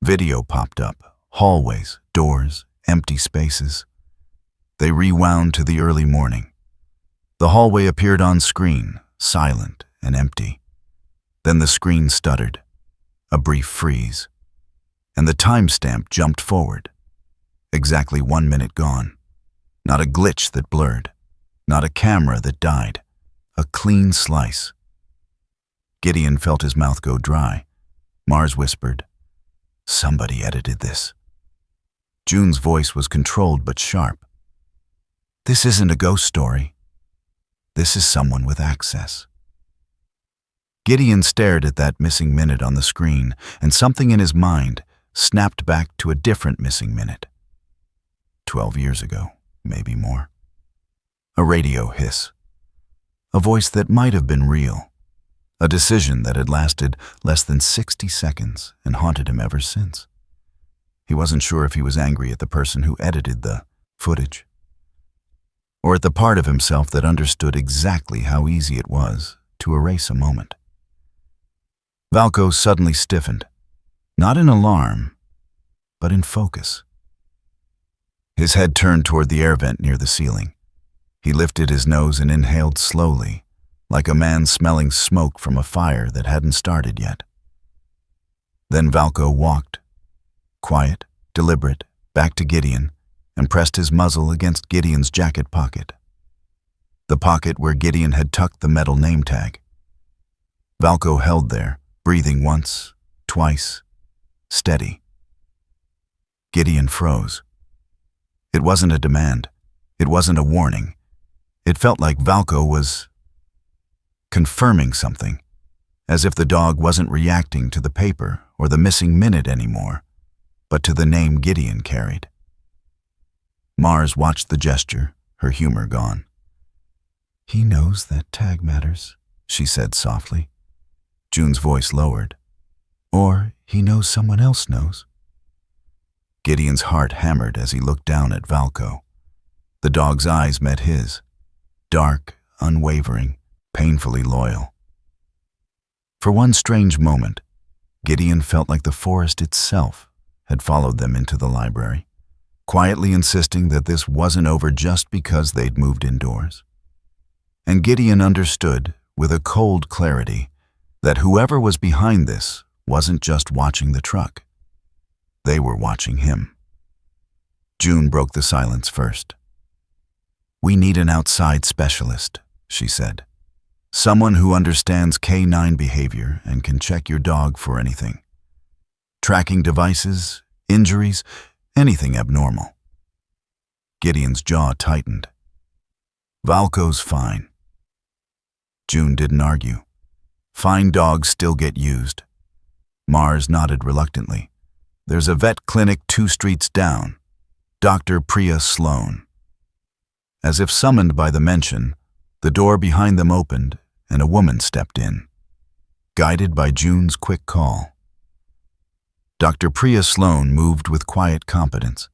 Video popped up, hallways, doors, empty spaces. They rewound to the early morning. The hallway appeared on screen, silent and empty. Then the screen stuttered, a brief freeze, and the timestamp jumped forward. Exactly 1 minute gone. Not a glitch that blurred, not a camera that died. A clean slice. Gideon felt his mouth go dry. Mars whispered, "Somebody edited this." June's voice was controlled but sharp. "This isn't a ghost story. This is someone with access." Gideon stared at that missing minute on the screen, and something in his mind snapped back to a different missing minute. 12 years ago, maybe more. A radio hiss. A voice that might have been real. A decision that had lasted less than 60 seconds and haunted him ever since. He wasn't sure if he was angry at the person who edited the footage, or at the part of himself that understood exactly how easy it was to erase a moment. Valco suddenly stiffened, not in alarm, but in focus. His head turned toward the air vent near the ceiling. He lifted his nose and inhaled slowly, like a man smelling smoke from a fire that hadn't started yet. Then Valco walked, quiet, deliberate, back to Gideon, and pressed his muzzle against Gideon's jacket pocket. The pocket where Gideon had tucked the metal name tag. Valco held there, breathing once, twice, steady. Gideon froze. It wasn't a demand. It wasn't a warning. It felt like Valco was confirming something, as if the dog wasn't reacting to the paper or the missing minute anymore, but to the name Gideon carried. Mars watched the gesture, her humor gone. "He knows that tag matters," she said softly. June's voice lowered. "Or he knows someone else knows." Gideon's heart hammered as he looked down at Valco. The dog's eyes met his, dark, unwavering, painfully loyal. For one strange moment, Gideon felt like the forest itself had followed them into the library, quietly insisting that this wasn't over just because they'd moved indoors. And Gideon understood, with a cold clarity, that whoever was behind this wasn't just watching the truck. They were watching him. June broke the silence first. "We need an outside specialist," she said. "Someone who understands canine behavior and can check your dog for anything. Tracking devices, injuries, anything abnormal." Gideon's jaw tightened. "Valco's fine." June didn't argue. Fine dogs still get used. Mars nodded reluctantly. "There's a vet clinic 2 streets down. Dr. Priya Sloan. As if summoned by the mention, the door behind them opened and a woman stepped in, guided by June's quick call. Dr. Priya Sloan moved with quiet competence,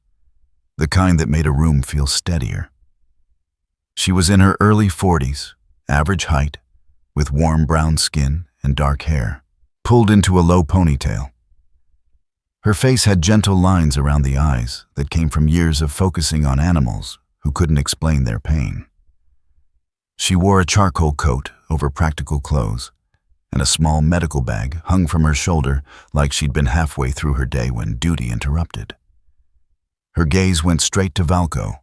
the kind that made a room feel steadier. She was in her early 40s, average height, with warm brown skin and dark hair, pulled into a low ponytail. Her face had gentle lines around the eyes that came from years of focusing on animals who couldn't explain their pain. She wore a charcoal coat over practical clothes, and a small medical bag hung from her shoulder like she'd been halfway through her day when duty interrupted. Her gaze went straight to Valko,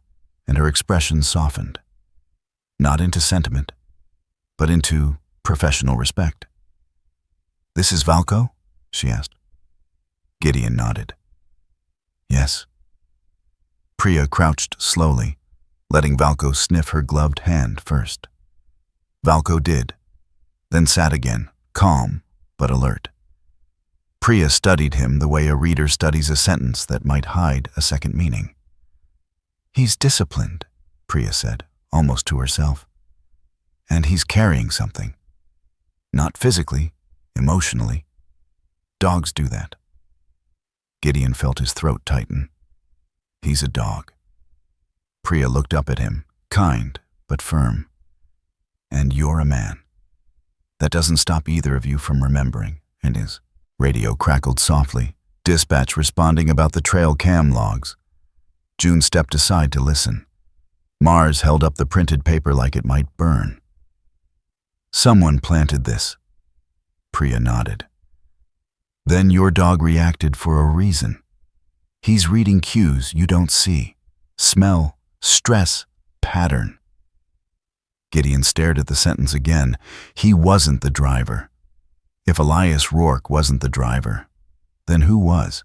and her expression softened. Not into sentiment, but into professional respect. "This is Valko?" she asked. Gideon nodded. "Yes." Priya crouched slowly, letting Valko sniff her gloved hand first. Valko did, then sat again, calm but alert. Priya studied him the way a reader studies a sentence that might hide a second meaning. "He's disciplined," Priya said, almost to herself. "And he's carrying something. Not physically, emotionally. Dogs do that." Gideon felt his throat tighten. "He's a dog." Priya looked up at him, kind but firm. "And you're a man. That doesn't stop either of you from remembering, and his radio crackled softly, dispatch responding about the trail cam logs. June stepped aside to listen. Mars held up the printed paper like it might burn. "Someone planted this." Priya nodded. "Then your dog reacted for a reason. He's reading cues you don't see. Smell, stress, pattern." Gideon stared at the sentence again. He wasn't the driver. If Elias Rourke wasn't the driver, then who was?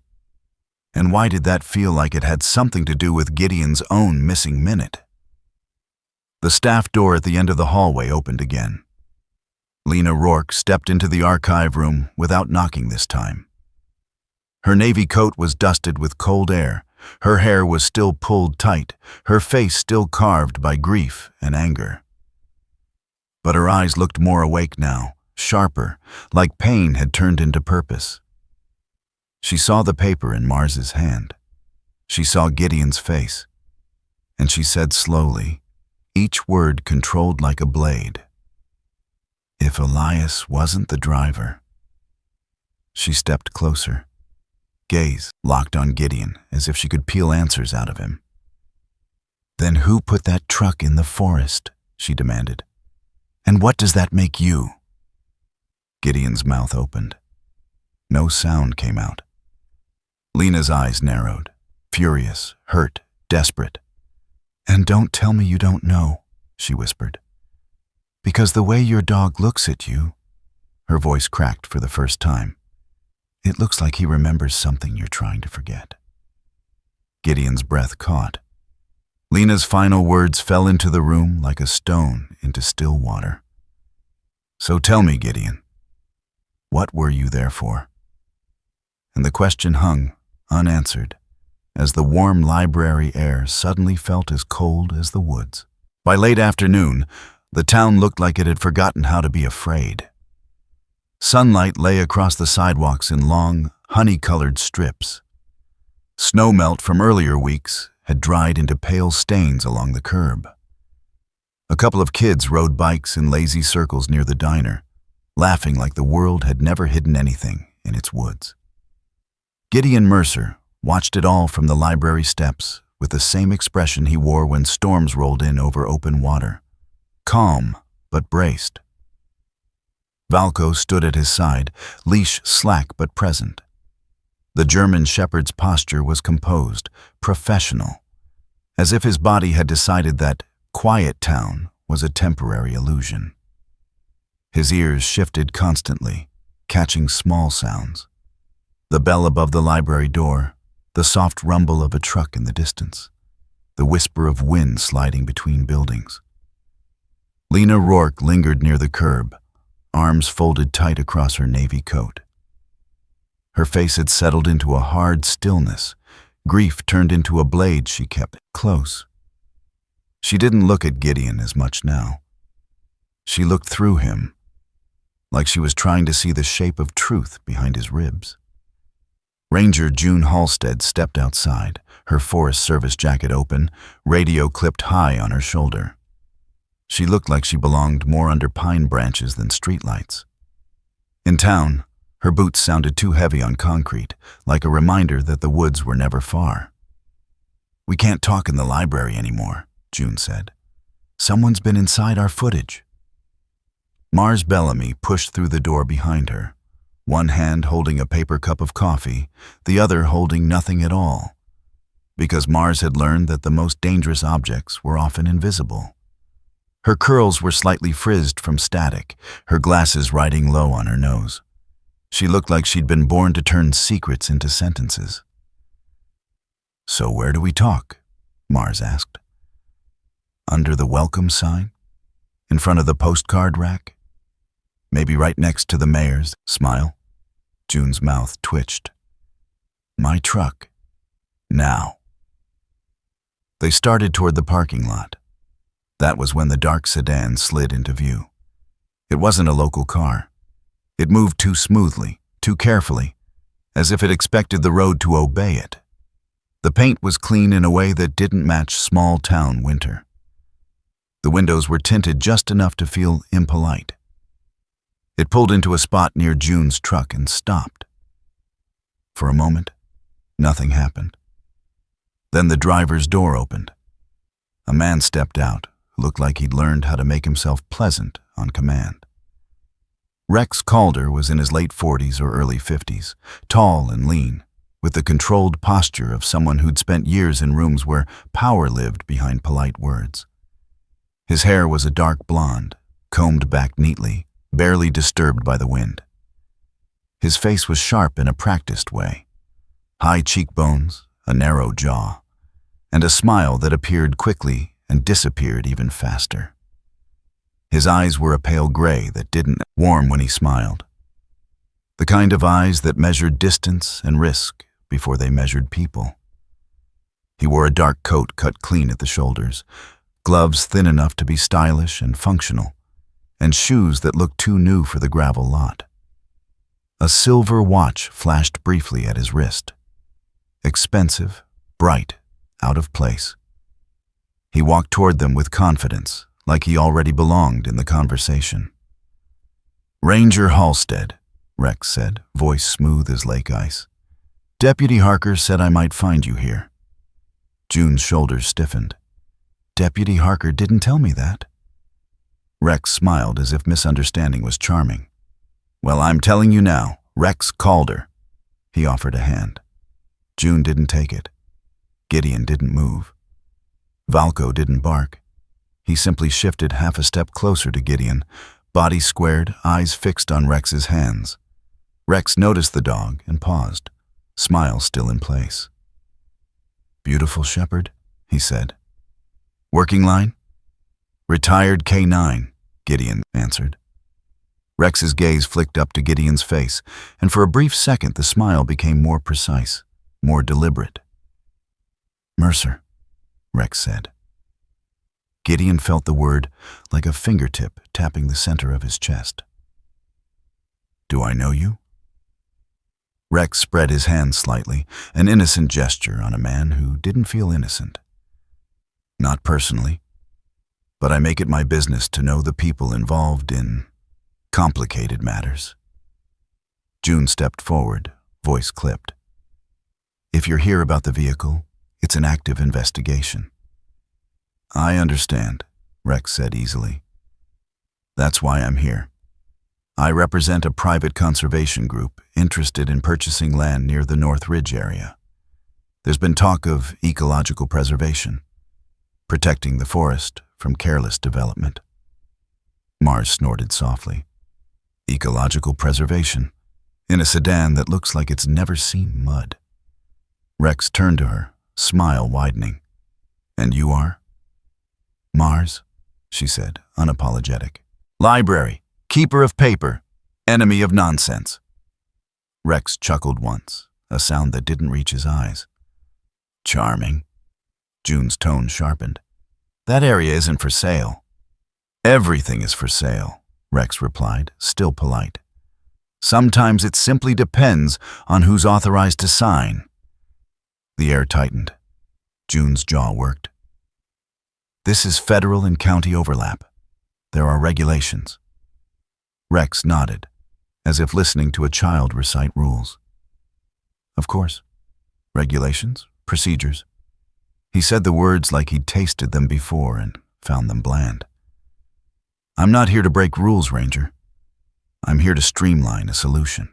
And why did that feel like it had something to do with Gideon's own missing minute? The staff door at the end of the hallway opened again. Lena Rourke stepped into the archive room without knocking this time. Her navy coat was dusted with cold air. Her hair was still pulled tight, her face still carved by grief and anger. But her eyes looked more awake now, sharper, like pain had turned into purpose. She saw the paper in Mars's hand. She saw Gideon's face. And she said slowly, each word controlled like a blade, "If Elias wasn't the driver." She stepped closer, gaze locked on Gideon as if she could peel answers out of him. "Then who put that truck in the forest?" she demanded. "And what does that make you?" Gideon's mouth opened. No sound came out. Lena's eyes narrowed, furious, hurt, desperate. "And don't tell me you don't know," she whispered. "Because the way your dog looks at you," her voice cracked for the first time, "it looks like he remembers something you're trying to forget." Gideon's breath caught. Lena's final words fell into the room like a stone into still water. "So tell me, Gideon, what were you there for?" And the question hung, unanswered, as the warm library air suddenly felt as cold as the woods. By late afternoon, the town looked like it had forgotten how to be afraid. Sunlight lay across the sidewalks in long, honey-colored strips. Snowmelt from earlier weeks had dried into pale stains along the curb. A couple of kids rode bikes in lazy circles near the diner, laughing like the world had never hidden anything in its woods. Gideon Mercer watched it all from the library steps with the same expression he wore when storms rolled in over open water, calm but braced. Valko stood at his side, leash slack but present. The German shepherd's posture was composed, professional, as if his body had decided that quiet town was a temporary illusion. His ears shifted constantly, catching small sounds. The bell above the library door, the soft rumble of a truck in the distance, the whisper of wind sliding between buildings. Lena Rourke lingered near the curb, arms folded tight across her navy coat. Her face had settled into a hard stillness, Grief turned into a blade she kept close. She didn't look at Gideon as much now. She looked through him, like she was trying to see the shape of truth behind his ribs. Ranger June Halstead stepped outside, her Forest Service jacket open, radio clipped high on her shoulder. She looked like she belonged more under pine branches than streetlights. In town, her boots sounded too heavy on concrete, like a reminder that the woods were never far. "We can't talk in the library anymore," June said. "Someone's been inside our footage." Mars Bellamy pushed through the door behind her, one hand holding a paper cup of coffee, the other holding nothing at all, because Mars had learned that the most dangerous objects were often invisible. Her curls were slightly frizzed from static, her glasses riding low on her nose. She looked like she'd been born to turn secrets into sentences. "So where do we talk?" Mars asked. "Under the welcome sign? In front of the postcard rack? Maybe right next to the mayor's smile?" June's mouth twitched. "My truck. Now." They started toward the parking lot. That was when the dark sedan slid into view. It wasn't a local car. It moved too smoothly, too carefully, as if it expected the road to obey it. The paint was clean in a way that didn't match small-town winter. The windows were tinted just enough to feel impolite. It pulled into a spot near June's truck and stopped. For a moment, nothing happened. Then the driver's door opened. A man stepped out who looked like he'd learned how to make himself pleasant on command. Rex Calder was in his late 40s or early 50s, tall and lean, with the controlled posture of someone who'd spent years in rooms where power lived behind polite words. His hair was a dark blonde, combed back neatly, barely disturbed by the wind. His face was sharp in a practiced way. High cheekbones, a narrow jaw, and a smile that appeared quickly and disappeared even faster. His eyes were a pale gray that didn't warm when he smiled. The kind of eyes that measured distance and risk before they measured people. He wore a dark coat cut clean at the shoulders, gloves thin enough to be stylish and functional, and shoes that looked too new for the gravel lot. A silver watch flashed briefly at his wrist. Expensive, bright, out of place. He walked toward them with confidence, like he already belonged in the conversation. "Ranger Halstead," Rex said, voice smooth as lake ice. "Deputy Harker said I might find you here." June's shoulders stiffened. "Deputy Harker didn't tell me that." Rex smiled as if misunderstanding was charming. "Well, I'm telling you now, Rex Calder." He offered a hand. June didn't take it. Gideon didn't move. Valco didn't bark. He simply shifted half a step closer to Gideon, body squared, eyes fixed on Rex's hands. Rex noticed the dog and paused, smile still in place. "Beautiful shepherd," he said. "Working line?" "Retired K9, Gideon answered. Rex's gaze flicked up to Gideon's face, and for a brief second the smile became more precise, more deliberate. "Mercer," Rex said. Gideon felt the word like a fingertip tapping the center of his chest. "Do I know you?" Rex spread his hand slightly, an innocent gesture on a man who didn't feel innocent. "Not personally, but I make it my business to know the people involved in complicated matters." June stepped forward, voice clipped. "If you're here about the vehicle, it's an active investigation." "I understand," Rex said easily. "That's why I'm here. I represent a private conservation group interested in purchasing land near the North Ridge area. There's been talk of ecological preservation, protecting the forest from careless development." Mars snorted softly. "Ecological preservation? In a sedan that looks like it's never seen mud." Rex turned to her, smile widening. "And you are?" "Mars," she said, unapologetic. "Library, keeper of paper, enemy of nonsense." Rex chuckled once, a sound that didn't reach his eyes. Charming. June's tone sharpened. That area isn't for sale. Everything is for sale, Rex replied, still polite. Sometimes it simply depends on who's authorized to sign. The air tightened. June's jaw worked. This is federal and county overlap. There are regulations. Rex nodded, as if listening to a child recite rules. Of course. Regulations, procedures. He said the words like he'd tasted them before and found them bland. I'm not here to break rules, Ranger. I'm here to streamline a solution.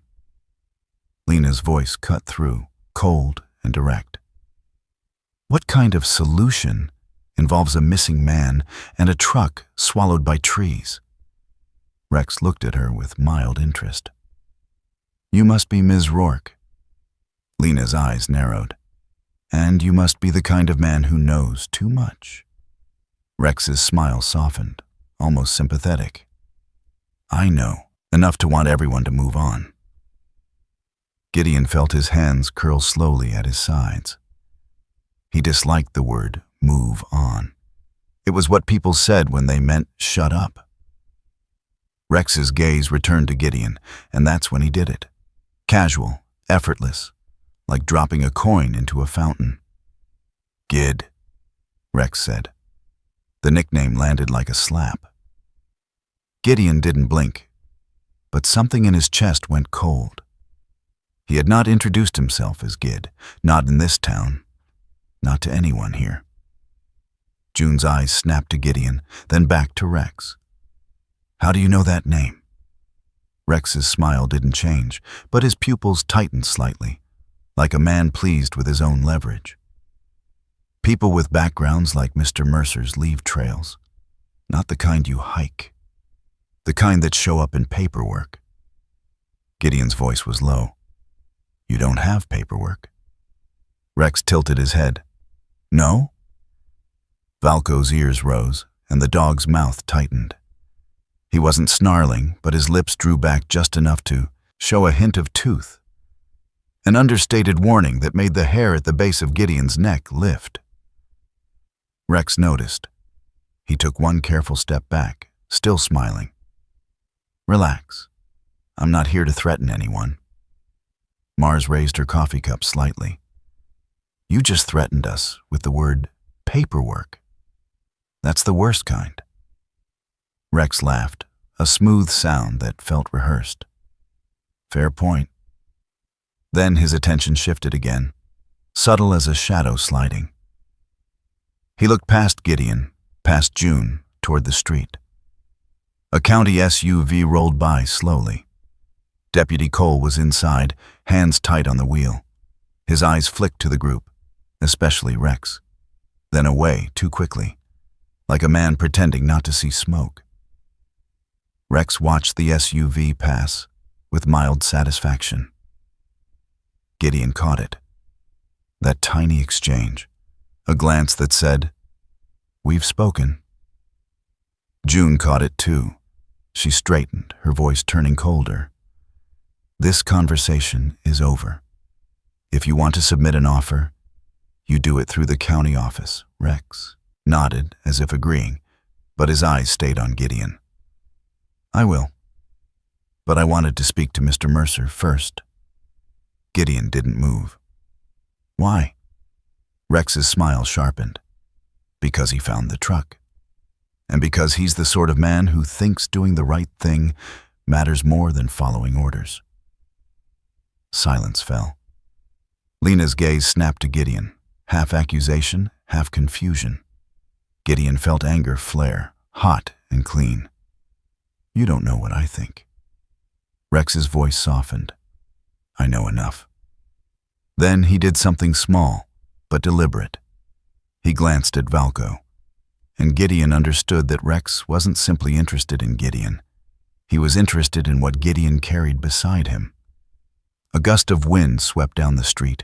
Lena's voice cut through, cold and direct. What kind of solution involves a missing man and a truck swallowed by trees? Rex looked at her with mild interest. You must be Ms. Rourke. Lena's eyes narrowed. And you must be the kind of man who knows too much. Rex's smile softened, almost sympathetic. I know, enough to want everyone to move on. Gideon felt his hands curl slowly at his sides. He disliked the word move on. It was what people said when they meant shut up. Rex's gaze returned to Gideon, and that's when he did it. Casual, effortless, like dropping a coin into a fountain. Gid, Rex said. The nickname landed like a slap. Gideon didn't blink, but something in his chest went cold. He had not introduced himself as Gid, not in this town, not to anyone here. June's eyes snapped to Gideon, then back to Rex. How do you know that name? Rex's smile didn't change, but his pupils tightened slightly, like a man pleased with his own leverage. People with backgrounds like Mr. Mercer's leave trails, not the kind you hike, the kind that show up in paperwork. Gideon's voice was low. You don't have paperwork. Rex tilted his head. No? Valco's ears rose, and the dog's mouth tightened. He wasn't snarling, but his lips drew back just enough to show a hint of tooth. An understated warning that made the hair at the base of Gideon's neck lift. Rex noticed. He took one careful step back, still smiling. Relax. I'm not here to threaten anyone. Mars raised her coffee cup slightly. You just threatened us with the word paperwork. That's the worst kind. Rex laughed, a smooth sound that felt rehearsed. Fair point. Then his attention shifted again, subtle as a shadow sliding. He looked past Gideon, past June, toward the street. A county SUV rolled by slowly. Deputy Cole was inside, hands tight on the wheel. His eyes flicked to the group, especially Rex, then away too quickly, like a man pretending not to see smoke. Rex watched the SUV pass with mild satisfaction. Gideon caught it. That tiny exchange, a glance that said, "We've spoken." June caught it too. She straightened, her voice turning colder. This conversation is over. If you want to submit an offer, you do it through the county office. Rex nodded as if agreeing, but his eyes stayed on Gideon. I will. But I wanted to speak to Mr. Mercer first. Gideon didn't move. Why? Rex's smile sharpened. Because he found the truck. And because he's the sort of man who thinks doing the right thing matters more than following orders. Silence fell. Lena's gaze snapped to Gideon, half accusation, half confusion. Gideon felt anger flare, hot and clean. You don't know what I think. Rex's voice softened. I know enough. Then he did something small, but deliberate. He glanced at Valco, and Gideon understood that Rex wasn't simply interested in Gideon. He was interested in what Gideon carried beside him. A gust of wind swept down the street,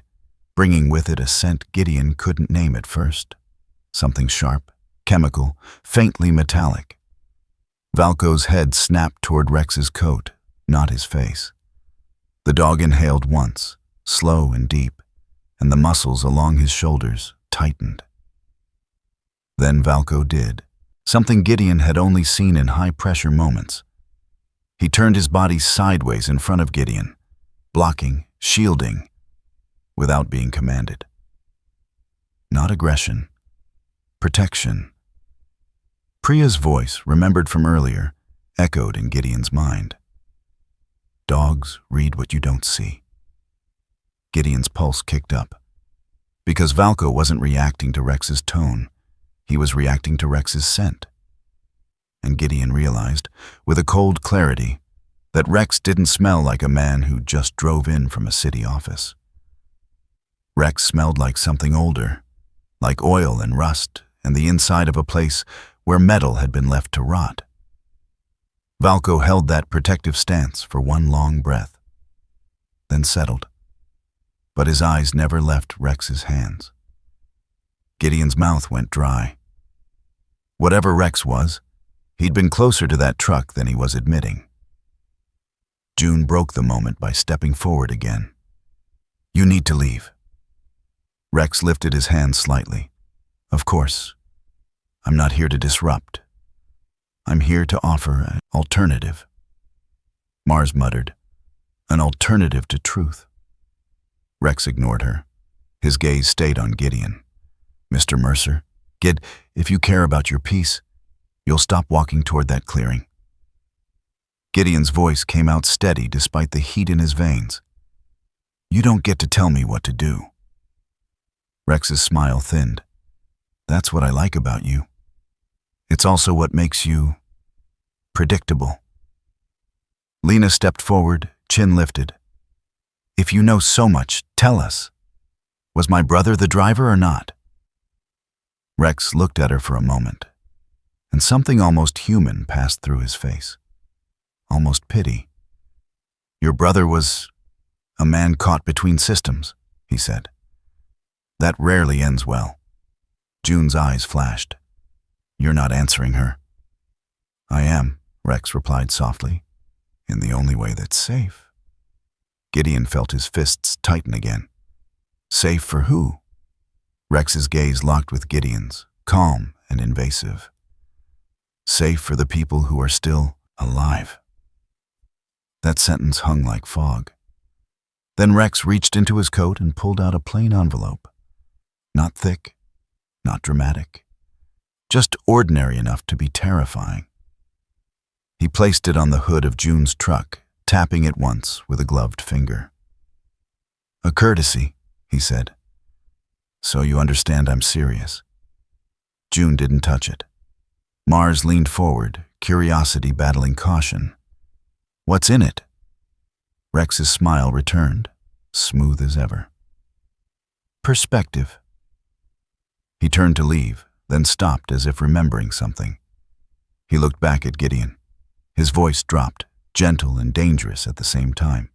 bringing with it a scent Gideon couldn't name at first. Something sharp, chemical, faintly metallic. Valco's head snapped toward Rex's coat, not his face. The dog inhaled once, slow and deep, and the muscles along his shoulders tightened. Then Valco did something Gideon had only seen in high-pressure moments. He turned his body sideways in front of Gideon, blocking, shielding, without being commanded. Not aggression, protection. Priya's voice, remembered from earlier, echoed in Gideon's mind. Dogs read what you don't see. Gideon's pulse kicked up. Because Valco wasn't reacting to Rex's tone, he was reacting to Rex's scent. And Gideon realized, with a cold clarity, that Rex didn't smell like a man who just drove in from a city office. Rex smelled like something older, like oil and rust and the inside of a place where metal had been left to rot. Valco held that protective stance for one long breath, then settled. But his eyes never left Rex's hands. Gideon's mouth went dry. Whatever Rex was, he'd been closer to that truck than he was admitting. June broke the moment by stepping forward again. You need to leave. Rex lifted his hand slightly. Of course. I'm not here to disrupt. I'm here to offer an alternative. Mars muttered, an alternative to truth. Rex ignored her. His gaze stayed on Gideon. Mr. Mercer, Gid, if you care about your peace, you'll stop walking toward that clearing. Gideon's voice came out steady despite the heat in his veins. You don't get to tell me what to do. Rex's smile thinned. That's what I like about you. It's also what makes you predictable. Lena stepped forward, chin lifted. If you know so much, tell us. Was my brother the driver or not? Rex looked at her for a moment, and something almost human passed through his face. Almost pity. Your brother was a man caught between systems, he said. That rarely ends well. June's eyes flashed. You're not answering her. I am, Rex replied softly, in the only way that's safe. Gideon felt his fists tighten again. Safe for who? Rex's gaze locked with Gideon's, calm and invasive. Safe for the people who are still alive. That sentence hung like fog. Then Rex reached into his coat and pulled out a plain envelope. Not thick, not dramatic. Just ordinary enough to be terrifying. He placed it on the hood of June's truck, tapping it once with a gloved finger. A courtesy, he said. So you understand I'm serious. June didn't touch it. Mars leaned forward, curiosity battling caution. What's in it? Rex's smile returned, smooth as ever. Perspective. He turned to leave, then stopped as if remembering something. He looked back at Gideon. His voice dropped, gentle and dangerous at the same time.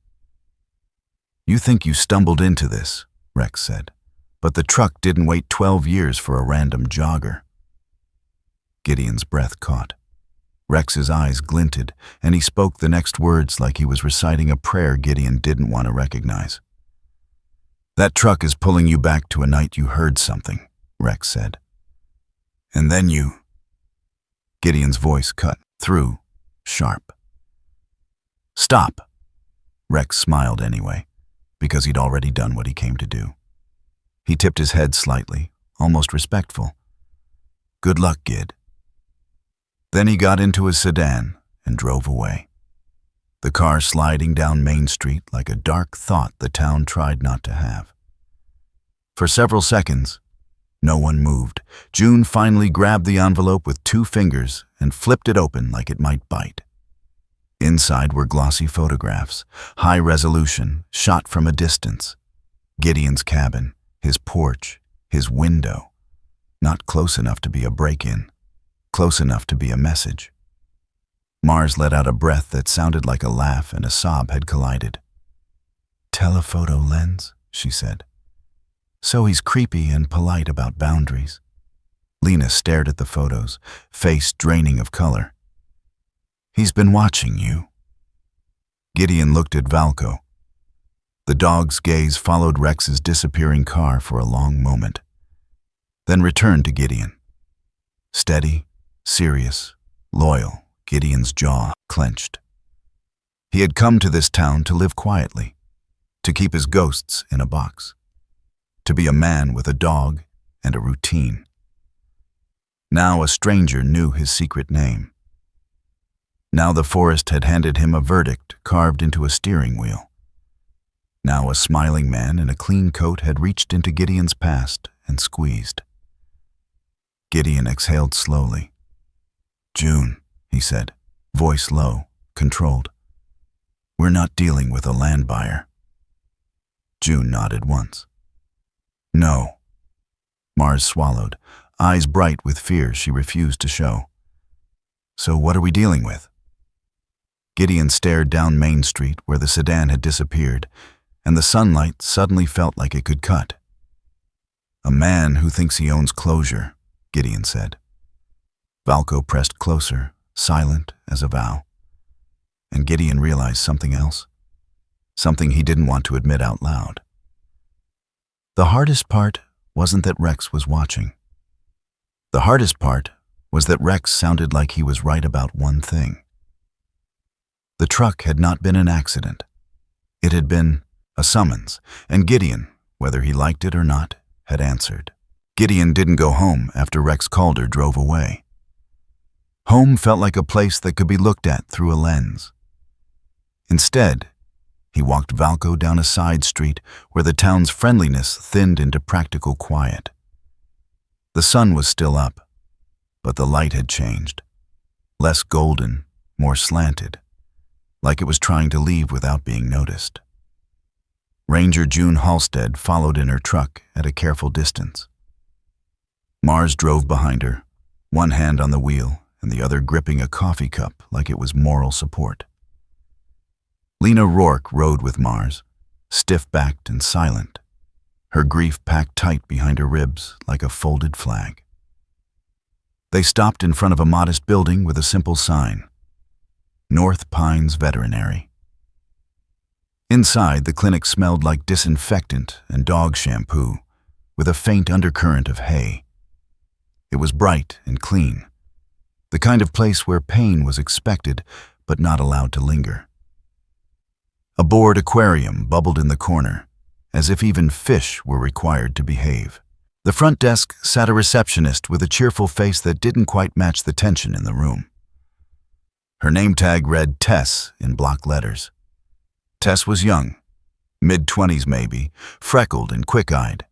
You think you stumbled into this, Rex said, but the truck didn't wait 12 years for a random jogger. Gideon's breath caught. Rex's eyes glinted, and he spoke the next words like he was reciting a prayer Gideon didn't want to recognize. That truck is pulling you back to a night you heard something, Rex said. And then you... Gideon's voice cut through, sharp. Stop. Rex smiled anyway, because he'd already done what he came to do. He tipped his head slightly, almost respectful. Good luck, Gid. Then he got into his sedan and drove away. The car sliding down Main Street like a dark thought the town tried not to have. For several seconds, no one moved. June finally grabbed the envelope with 2 fingers and flipped it open like it might bite. Inside were glossy photographs, high resolution, shot from a distance. Gideon's cabin, his porch, his window. Not close enough to be a break-in, close enough to be a message. Mars let out a breath that sounded like a laugh and a sob had collided. Telephoto lens, she said. So he's creepy and polite about boundaries. Lena stared at the photos, face draining of color. He's been watching you. Gideon looked at Valco. The dog's gaze followed Rex's disappearing car for a long moment, then returned to Gideon. Steady, serious, loyal, Gideon's jaw clenched. He had come to this town to live quietly, to keep his ghosts in a box, to be a man with a dog and a routine. Now a stranger knew his secret name. Now the forest had handed him a verdict carved into a steering wheel. Now a smiling man in a clean coat had reached into Gideon's past and squeezed. Gideon exhaled slowly. "June," he said, voice low, controlled. "We're not dealing with a land buyer." June nodded once. "No." Mars swallowed, eyes bright with fear she refused to show. "So what are we dealing with?" Gideon stared down Main Street where the sedan had disappeared, and the sunlight suddenly felt like it could cut. "A man who thinks he owns closure," Gideon said. Valco pressed closer, silent as a vow. And Gideon realized something else, something he didn't want to admit out loud. The hardest part wasn't that Rex was watching. The hardest part was that Rex sounded like he was right about one thing. The truck had not been an accident. It had been a summons, and Gideon, whether he liked it or not, had answered. Gideon didn't go home after Rex Calder drove away. Home felt like a place that could be looked at through a lens. Instead, he walked Valco down a side street where the town's friendliness thinned into practical quiet. The sun was still up, but the light had changed. Less golden, more slanted, like it was trying to leave without being noticed. Ranger June Halstead followed in her truck at a careful distance. Mars drove behind her, one hand on the wheel and the other gripping a coffee cup like it was moral support. Lena Rourke rode with Mars, stiff-backed and silent, her grief packed tight behind her ribs like a folded flag. They stopped in front of a modest building with a simple sign, North Pines Veterinary. Inside, the clinic smelled like disinfectant and dog shampoo, with a faint undercurrent of hay. It was bright and clean, the kind of place where pain was expected but not allowed to linger. A bored aquarium bubbled in the corner, as if even fish were required to behave. The front desk sat a receptionist with a cheerful face that didn't quite match the tension in the room. Her name tag read Tess in block letters. Tess was young, mid-20s maybe, freckled and quick-eyed,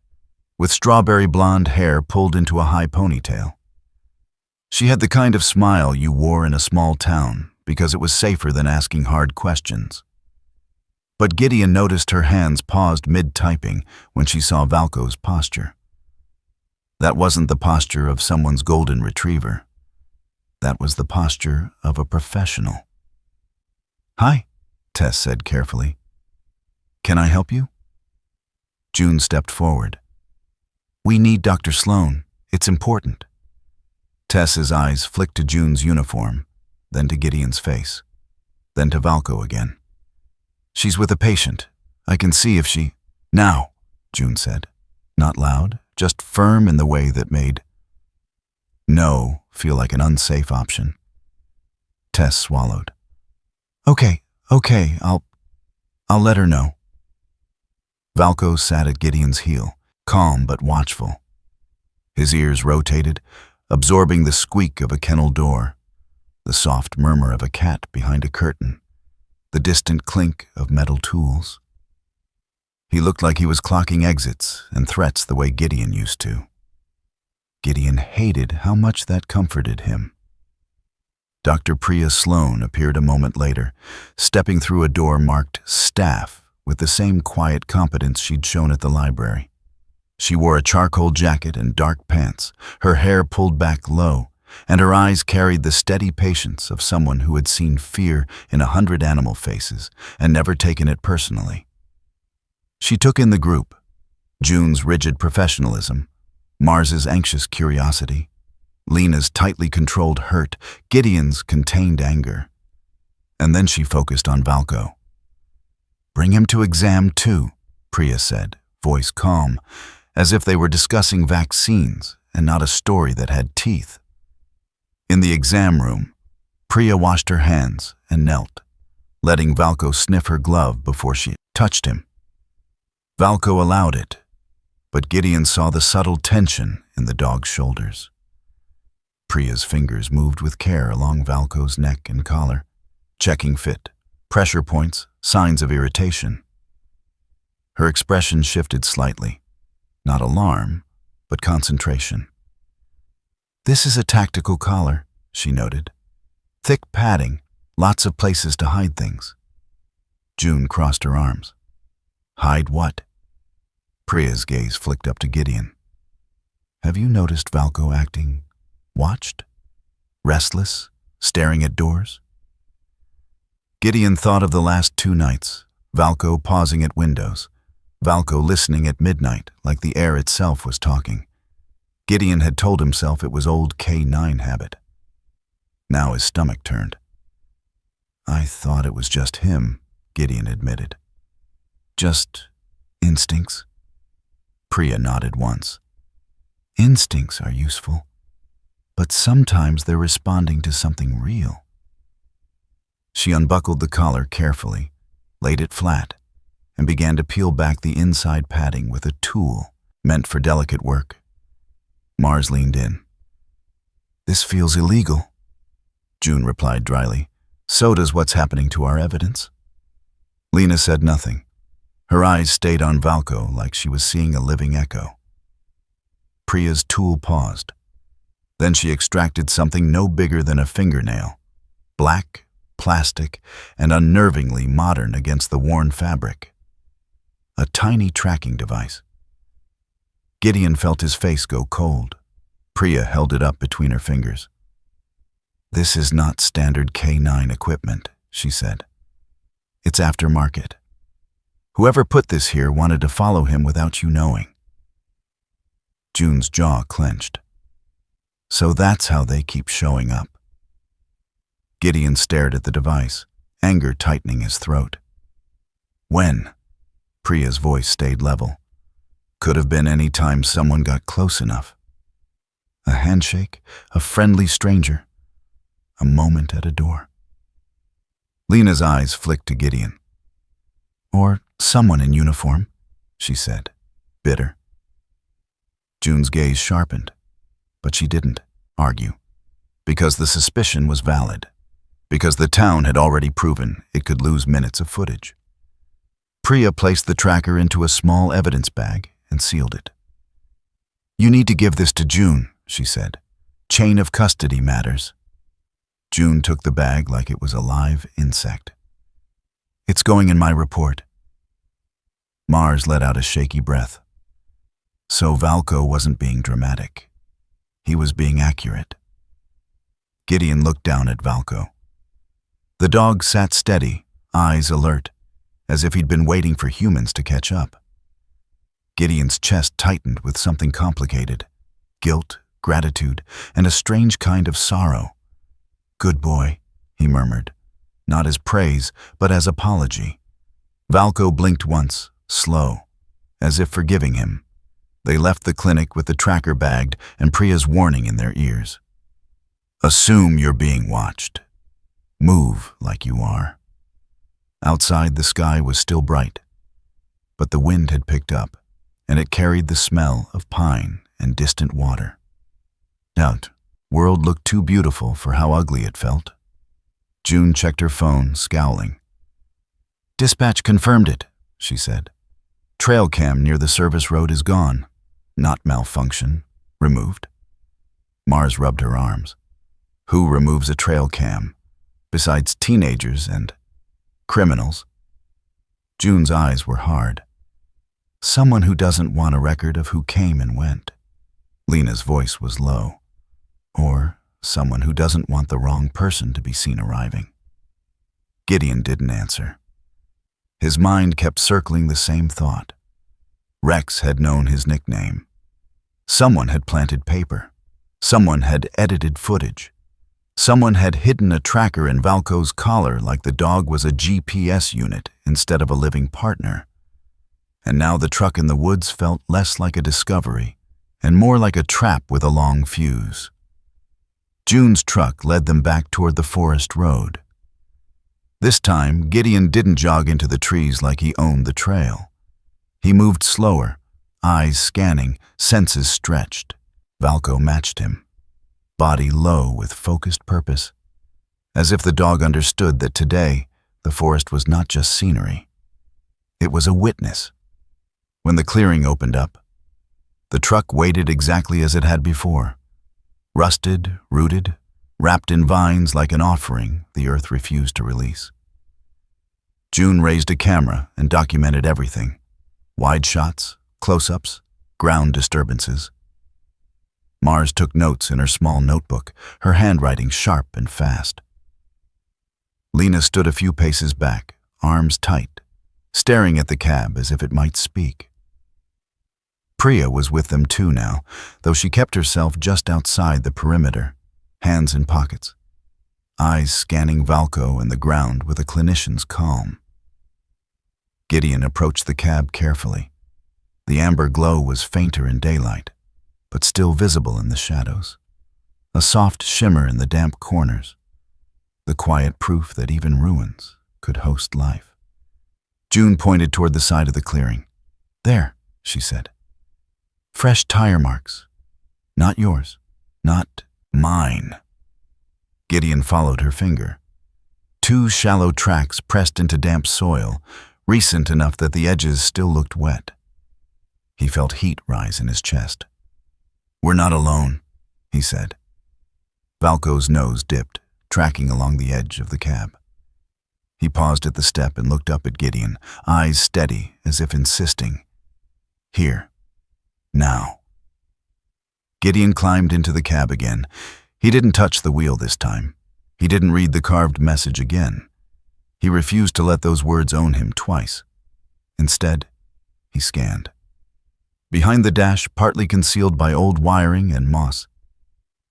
with strawberry blonde hair pulled into a high ponytail. She had the kind of smile you wore in a small town because it was safer than asking hard questions. But Gideon noticed her hands paused mid-typing when she saw Valco's posture. That wasn't the posture of someone's golden retriever. That was the posture of a professional. "Hi," Tess said carefully. "Can I help you?" June stepped forward. "We need Dr. Sloan. It's important." Tess's eyes flicked to June's uniform, then to Gideon's face, then to Valco again. "She's with a patient. I can see if she—" "Now," June said, not loud, just firm in the way that made no feel like an unsafe option. Tess swallowed. Okay, I'll let her know." Valco sat at Gideon's heel, calm but watchful. His ears rotated, absorbing the squeak of a kennel door, the soft murmur of a cat behind a curtain, the distant clink of metal tools. He looked like he was clocking exits and threats the way Gideon used to. Gideon hated how much that comforted him. Dr. Priya Sloan appeared a moment later, stepping through a door marked Staff with the same quiet competence she'd shown at the library. She wore a charcoal jacket and dark pants, her hair pulled back low, and her eyes carried the steady patience of someone who had seen fear in 100 animal faces and never taken it personally. She took in the group, June's rigid professionalism, Mars's anxious curiosity, Lena's tightly controlled hurt, Gideon's contained anger. And then she focused on Valco. Bring him to exam too, Priya said, voice calm, as if they were discussing vaccines and not a story that had teeth. In the exam room, Priya washed her hands and knelt, letting Valko sniff her glove before she touched him. Valko allowed it, but Gideon saw the subtle tension in the dog's shoulders. Priya's fingers moved with care along Valko's neck and collar, checking fit, pressure points, signs of irritation. Her expression shifted slightly, not alarm, but concentration. This is a tactical collar, she noted. Thick padding, lots of places to hide things. June crossed her arms. Hide what? Priya's gaze flicked up to Gideon. Have you noticed Valko acting watched? Restless, staring at doors? Gideon thought of the last 2 nights, Valko pausing at windows, Valko listening at midnight like the air itself was talking. Gideon had told himself it was old K9 habit. Now his stomach turned. I thought it was just him, Gideon admitted. Just instincts? Priya nodded once. Instincts are useful, but sometimes they're responding to something real. She unbuckled the collar carefully, laid it flat, and began to peel back the inside padding with a tool meant for delicate work. Mars leaned in. This feels illegal, June replied dryly. So does what's happening to our evidence. Lena said nothing. Her eyes stayed on Valko like she was seeing a living echo. Priya's tool paused. Then she extracted something no bigger than a fingernail, black, plastic, and unnervingly modern against the worn fabric. A tiny tracking device. Gideon felt his face go cold. Priya held it up between her fingers. This is not standard K9 equipment, she said. It's aftermarket. Whoever put this here wanted to follow him without you knowing. June's jaw clenched. So that's how they keep showing up. Gideon stared at the device, anger tightening his throat. When? Priya's voice stayed level. Could have been any time someone got close enough. A handshake, a friendly stranger, a moment at a door. Lena's eyes flicked to Gideon. Or someone in uniform, she said, bitter. June's gaze sharpened, but she didn't argue, because the suspicion was valid, because the town had already proven it could lose minutes of footage. Priya placed the tracker into a small evidence bag and sealed it. You need to give this to June, she said. Chain of custody matters. June took the bag like it was a live insect. It's going in my report. Mars let out a shaky breath. So Valko wasn't being dramatic. He was being accurate. Gideon looked down at Valko. The dog sat steady, eyes alert, as if he'd been waiting for humans to catch up. Gideon's chest tightened with something complicated. Guilt, gratitude, and a strange kind of sorrow. Good boy, he murmured, not as praise, but as apology. Valko blinked once, slow, as if forgiving him. They left the clinic with the tracker bagged and Priya's warning in their ears. Assume you're being watched. Move like you are. Outside, the sky was still bright, but the wind had picked up, and it carried the smell of pine and distant water. World looked too beautiful for how ugly it felt. June checked her phone, scowling. Dispatch confirmed it, she said. Trail cam near the service road is gone. Not malfunction. Removed. Mars rubbed her arms. Who removes a trail cam? Besides teenagers and criminals. June's eyes were hard. Someone who doesn't want a record of who came and went. Lena's voice was low. Or someone who doesn't want the wrong person to be seen arriving. Gideon didn't answer. His mind kept circling the same thought. Rex had known his nickname. Someone had planted paper. Someone had edited footage. Someone had hidden a tracker in Valco's collar like the dog was a GPS unit instead of a living partner. And now the truck in the woods felt less like a discovery and more like a trap with a long fuse. June's truck led them back toward the forest road. This time, Gideon didn't jog into the trees like he owned the trail. He moved slower, eyes scanning, senses stretched. Valco matched him, body low with focused purpose, as if the dog understood that today the forest was not just scenery. It was a witness. When the clearing opened up, the truck waited exactly as it had before. Rusted, rooted, wrapped in vines like an offering the earth refused to release. June raised a camera and documented everything. Wide shots, close-ups, ground disturbances. Mars took notes in her small notebook, her handwriting sharp and fast. Lena stood a few paces back, arms tight, staring at the cab as if it might speak. Priya was with them too now, though she kept herself just outside the perimeter, hands in pockets, eyes scanning Valco and the ground with a clinician's calm. Gideon approached the cab carefully. The amber glow was fainter in daylight, but still visible in the shadows. A soft shimmer in the damp corners, the quiet proof that even ruins could host life. June pointed toward the side of the clearing. "There," she said. "Fresh tire marks. Not yours. Not mine." Gideon followed her finger. 2 shallow tracks pressed into damp soil, recent enough that the edges still looked wet. He felt heat rise in his chest. "We're not alone," he said. Valco's nose dipped, tracking along the edge of the cab. He paused at the step and looked up at Gideon, eyes steady as if insisting. "Here. Now." Gideon climbed into the cab again. He didn't touch the wheel this time. He didn't read the carved message again. He refused to let those words own him twice. Instead, he scanned. Behind the dash, partly concealed by old wiring and moss,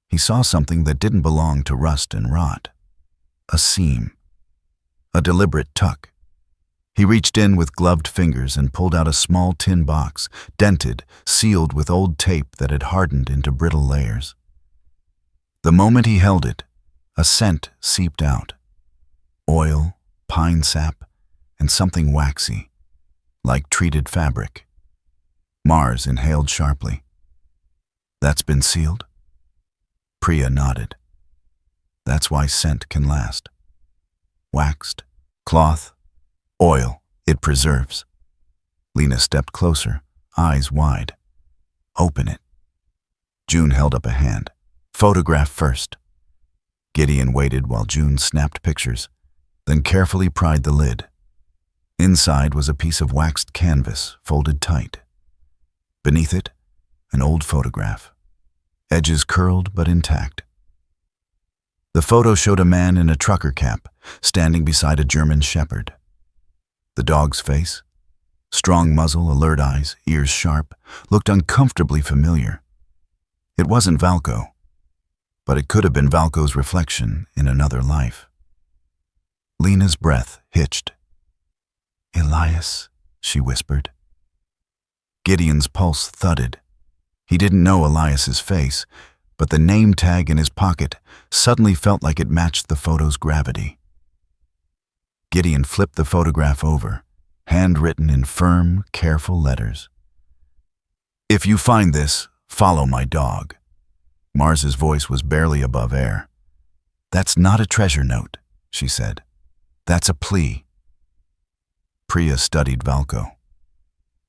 he saw something that didn't belong to rust and rot. A seam. A deliberate tuck. He reached in with gloved fingers and pulled out a small tin box, dented, sealed with old tape that had hardened into brittle layers. The moment he held it, a scent seeped out. Oil, pine sap, and something waxy, like treated fabric. Mars inhaled sharply. "That's been sealed?" Priya nodded. "That's why scent can last. Waxed, cloth, oil, it preserves." Lena stepped closer, eyes wide. "Open it." June held up a hand. "Photograph first." Gideon waited while June snapped pictures, then carefully pried the lid. Inside was a piece of waxed canvas, folded tight. Beneath it, an old photograph, edges curled but intact. The photo showed a man in a trucker cap, standing beside a German shepherd. The dog's face, strong muzzle, alert eyes, ears sharp, looked uncomfortably familiar. It wasn't Valco, but it could have been Valco's reflection in another life. Lena's breath hitched. "Elias," she whispered. Gideon's pulse thudded. He didn't know Elias's face, but the name tag in his pocket suddenly felt like it matched the photo's gravity. Gideon flipped the photograph over, handwritten in firm, careful letters. "If you find this, follow my dog." Mars's voice was barely above air. "That's not a treasure note," she said. "That's a plea." Priya studied Valco.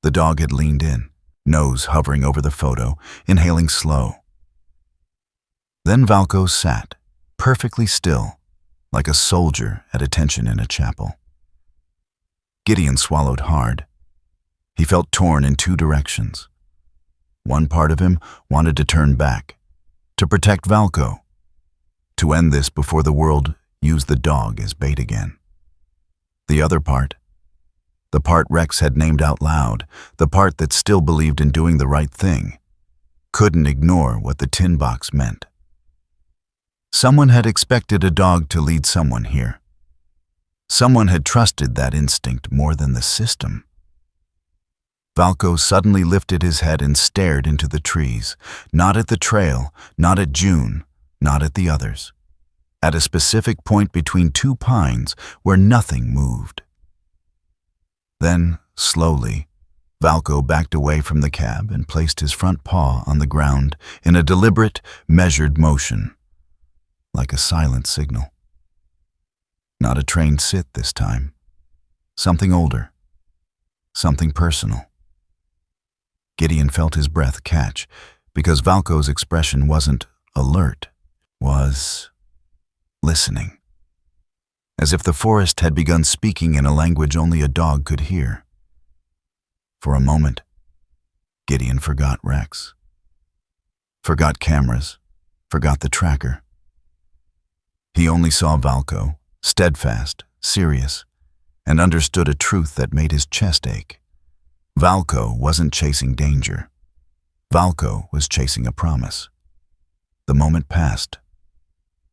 The dog had leaned in, nose hovering over the photo, inhaling slow. Then Valco sat, perfectly still, like a soldier at attention in a chapel. Gideon swallowed hard. He felt torn in 2 directions. One part of him wanted to turn back, to protect Valco, to end this before the world used the dog as bait again. The other part, the part Rex had named out loud, the part that still believed in doing the right thing, couldn't ignore what the tin box meant. Someone had expected a dog to lead someone here. Someone had trusted that instinct more than the system. Valko suddenly lifted his head and stared into the trees, not at the trail, not at June, not at the others. At a specific point between two pines where nothing moved. Then, slowly, Valko backed away from the cab and placed his front paw on the ground in a deliberate, measured motion, like a silent signal. Not a trained sit this time. Something older. Something personal. Gideon felt his breath catch, because Valko's expression wasn't alert, was listening. As if the forest had begun speaking in a language only a dog could hear. For a moment, Gideon forgot Rex. Forgot cameras, forgot the tracker. He only saw Valko, steadfast, serious, and understood a truth that made his chest ache. Valko wasn't chasing danger. Valko was chasing a promise. The moment passed,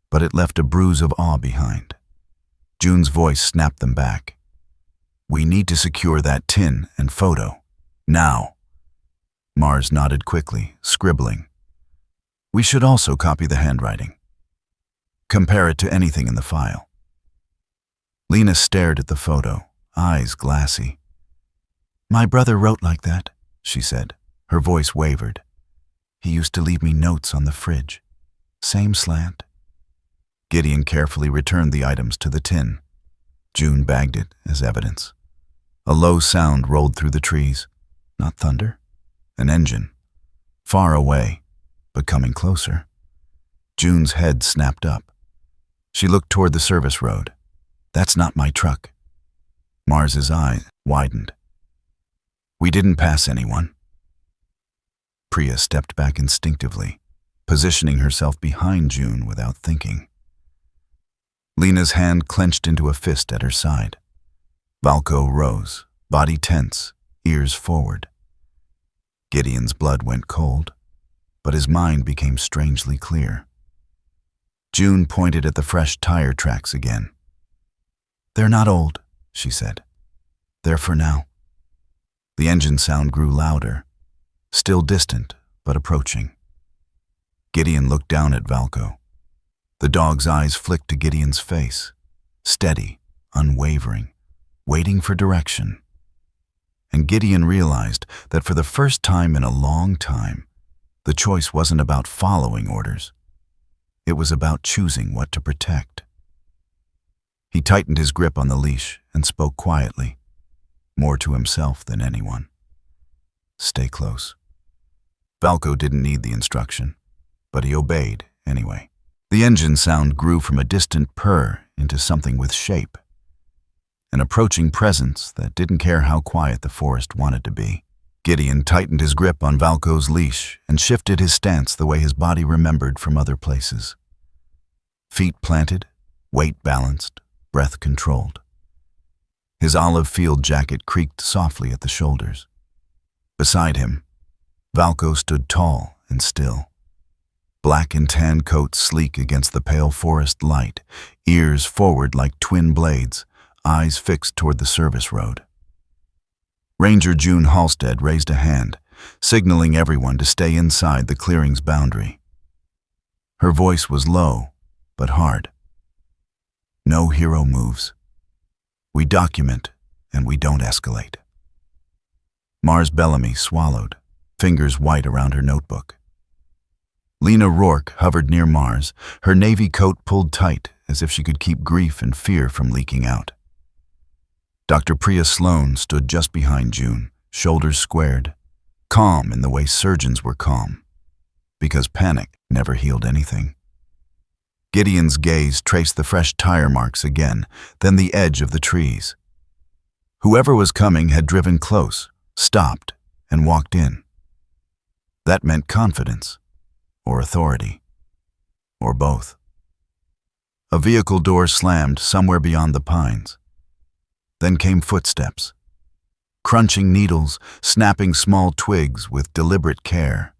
but it left a bruise of awe behind. June's voice snapped them back. "We need to secure that tin and photo. Now." Mars nodded quickly, scribbling. "We should also copy the handwriting. Compare it to anything in the file." Lena stared at the photo, eyes glassy. "My brother wrote like that," she said. Her voice wavered. "He used to leave me notes on the fridge. Same slant." Gideon carefully returned the items to the tin. June bagged it as evidence. A low sound rolled through the trees. Not thunder. An engine. Far away, but coming closer. June's head snapped up. She looked toward the service road. "That's not my truck." Mars's eye widened. "We didn't pass anyone." Priya stepped back instinctively, positioning herself behind June without thinking. Lena's hand clenched into a fist at her side. Valko rose, body tense, ears forward. Gideon's blood went cold, but his mind became strangely clear. June pointed at the fresh tire tracks again. "They're not old," she said. "They're for now." The engine sound grew louder, still distant, but approaching. Gideon looked down at Valko. The dog's eyes flicked to Gideon's face, steady, unwavering, waiting for direction. And Gideon realized that for the first time in a long time, the choice wasn't about following orders. It was about choosing what to protect. He tightened his grip on the leash and spoke quietly, more to himself than anyone. "Stay close." Valko didn't need the instruction, but he obeyed anyway. The engine sound grew from a distant purr into something with shape. An approaching presence that didn't care how quiet the forest wanted to be. Gideon tightened his grip on Valko's leash and shifted his stance the way his body remembered from other places. Feet planted, weight balanced, breath controlled. His olive field jacket creaked softly at the shoulders. Beside him, Valko stood tall and still. Black and tan coat sleek against the pale forest light, ears forward like twin blades, eyes fixed toward the service road. Ranger June Halstead raised a hand, signaling everyone to stay inside the clearing's boundary. Her voice was low, but hard. "No hero moves. We document, and we don't escalate." Mars Bellamy swallowed, fingers white around her notebook. Lena Rourke hovered near Mars, her navy coat pulled tight as if she could keep grief and fear from leaking out. Dr. Priya Sloan stood just behind June, shoulders squared, calm in the way surgeons were calm, because panic never healed anything. Gideon's gaze traced the fresh tire marks again, then the edge of the trees. Whoever was coming had driven close, stopped, and walked in. That meant confidence. Or authority, or both. A vehicle door slammed somewhere beyond the pines. Then came footsteps, crunching needles, snapping small twigs with deliberate care.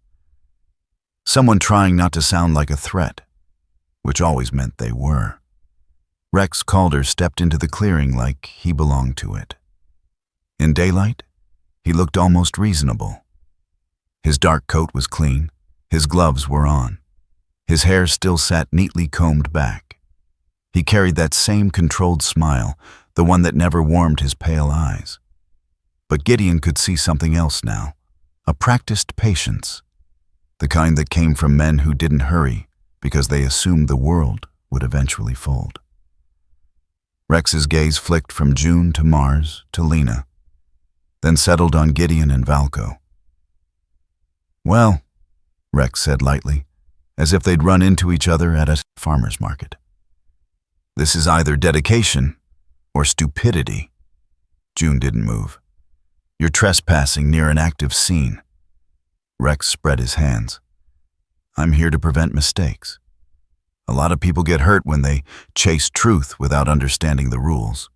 Someone trying not to sound like a threat, which always meant they were. Rex Calder stepped into the clearing like he belonged to it. In daylight, he looked almost reasonable. His dark coat was clean, his gloves were on. His hair still sat neatly combed back. He carried that same controlled smile, the one that never warmed his pale eyes. But Gideon could see something else now, a practiced patience, the kind that came from men who didn't hurry because they assumed the world would eventually fold. Rex's gaze flicked from June to Mars to Lena, then settled on Gideon and Valco. "Well," Rex said lightly, as if they'd run into each other at a farmer's market, "this is either dedication or stupidity." June didn't move. "You're trespassing near an active scene." Rex spread his hands. "I'm here to prevent mistakes. A lot of people get hurt when they chase truth without understanding the rules."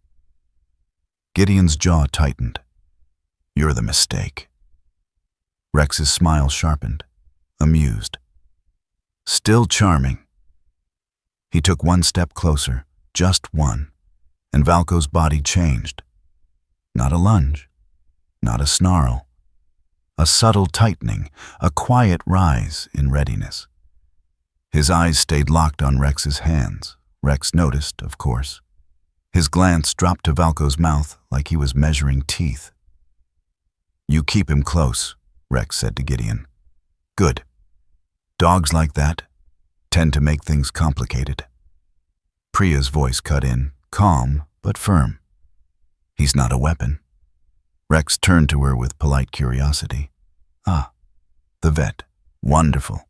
Gideon's jaw tightened. "You're the mistake." Rex's smile sharpened, amused. "Still charming." He took one step closer, just one, and Valco's body changed. Not a lunge, not a snarl. A subtle tightening, a quiet rise in readiness. His eyes stayed locked on Rex's hands. Rex noticed, of course. His glance dropped to Valco's mouth like he was measuring teeth. "You keep him close," Rex said to Gideon. "Good. Dogs like that tend to make things complicated." Priya's voice cut in, calm but firm. "He's not a weapon." Rex turned to her with polite curiosity. "Ah, the vet. Wonderful.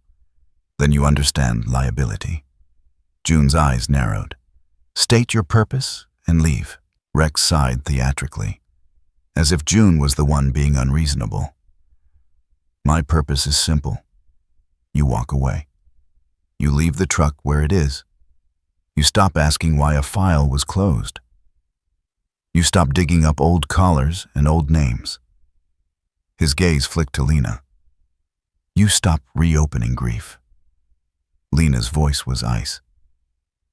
Then you understand liability." June's eyes narrowed. "State your purpose and leave." Rex sighed theatrically, as if June was the one being unreasonable. "My purpose is simple. You walk away. You leave the truck where it is. You stop asking why a file was closed. You stop digging up old collars and old names." His gaze flicked to Lena. "You stop reopening grief." Lena's voice was ice.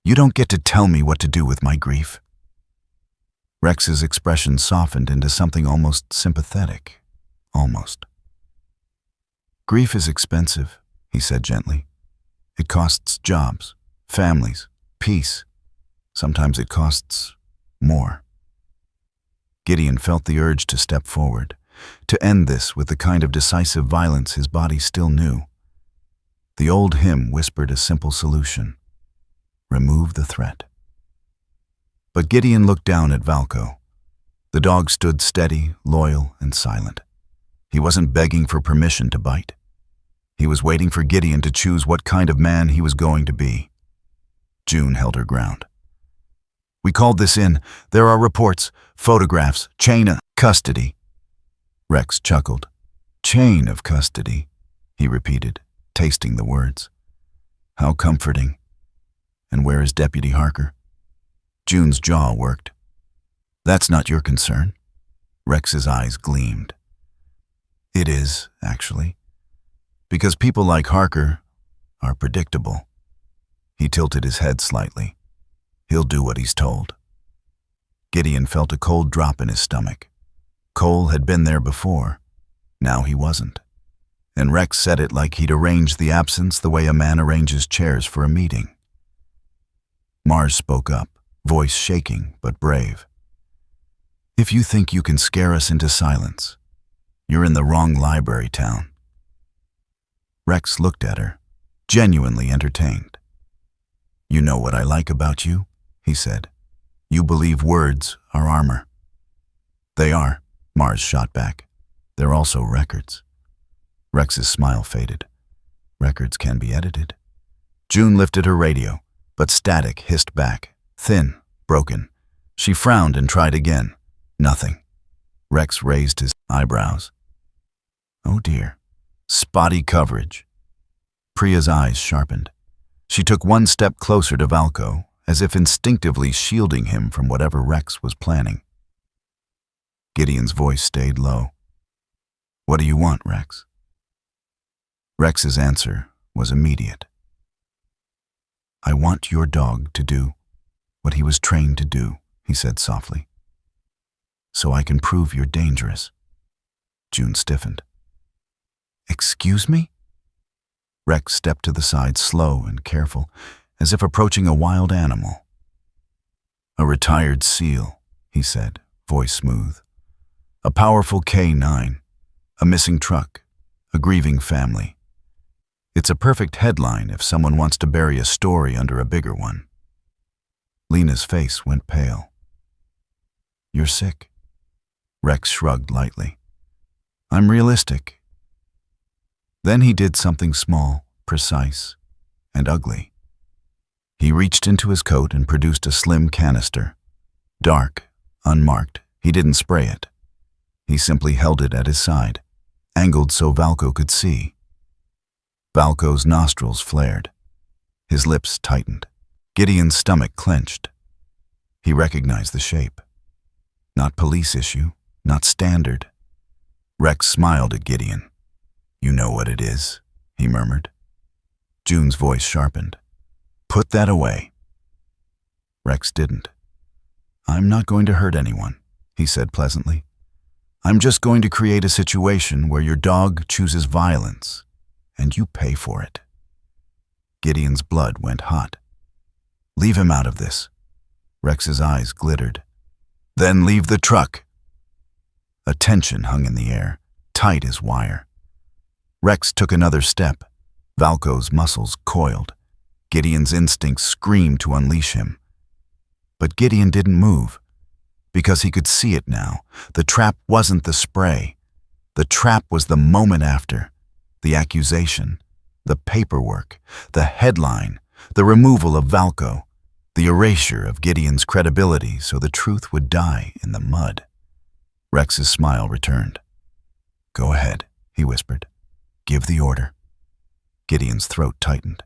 "You don't get to tell me what to do with my grief." Rex's expression softened into something almost sympathetic. Almost. "Grief is expensive," he said gently. "It costs jobs, families, peace. Sometimes it costs more." Gideon felt the urge to step forward, to end this with the kind of decisive violence his body still knew. The old hymn whispered a simple solution: remove the threat. But Gideon looked down at Valco. The dog stood steady, loyal, and silent. He wasn't begging for permission to bite. He was waiting for Gideon to choose what kind of man he was going to be. June held her ground. "We called this in. There are reports, photographs, chain of custody." Rex chuckled. "Chain of custody," he repeated, tasting the words. "How comforting. And where is Deputy Harker?" June's jaw worked. "That's not your concern." Rex's eyes gleamed. "It is, actually. Because people like Harker are predictable." He tilted his head slightly. "He'll do what he's told." Gideon felt a cold drop in his stomach. Cole had been there before. Now he wasn't. And Rex said it like he'd arranged the absence the way a man arranges chairs for a meeting. Mars spoke up, voice shaking but brave. "If you think you can scare us into silence, you're in the wrong library town." Rex looked at her, genuinely entertained. "You know what I like about you," he said. "You believe words are armor." "They are," Mars shot back. "They're also records." Rex's smile faded. "Records can be edited." June lifted her radio, but static hissed back, thin, broken. She frowned and tried again. Nothing. Rex raised his eyebrows. "Oh dear. Spotty coverage." Priya's eyes sharpened. She took one step closer to Valco, as if instinctively shielding him from whatever Rex was planning. Gideon's voice stayed low. "What do you want, Rex?" Rex's answer was immediate. I want your dog to do what he was trained to do, he said softly. So I can prove you're dangerous. June stiffened. Excuse me? Rex stepped to the side, slow and careful, as if approaching a wild animal. A retired SEAL, he said, voice smooth. A powerful K9, a missing truck, a grieving family. It's a perfect headline if someone wants to bury a story under a bigger one. Lena's face went pale. You're sick. Rex shrugged lightly. I'm realistic. Then he did something small, precise, and ugly. He reached into his coat and produced a slim canister. Dark, unmarked, he didn't spray it. He simply held it at his side, angled so Valko could see. Valko's nostrils flared. His lips tightened. Gideon's stomach clenched. He recognized the shape. Not police issue, not standard. Rex smiled at Gideon. You know what it is, he murmured. June's voice sharpened. Put that away. Rex didn't. I'm not going to hurt anyone, he said pleasantly. I'm just going to create a situation where your dog chooses violence, and you pay for it. Gideon's blood went hot. Leave him out of this. Rex's eyes glittered. Then leave the truck. A tension hung in the air, tight as wire. Rex took another step. Valko's muscles coiled. Gideon's instincts screamed to unleash him. But Gideon didn't move, because he could see it now. The trap wasn't the spray. The trap was the moment after. The accusation, the paperwork, the headline, the removal of Valko, the erasure of Gideon's credibility so the truth would die in the mud. Rex's smile returned. Go ahead, he whispered. Give the order. Gideon's throat tightened.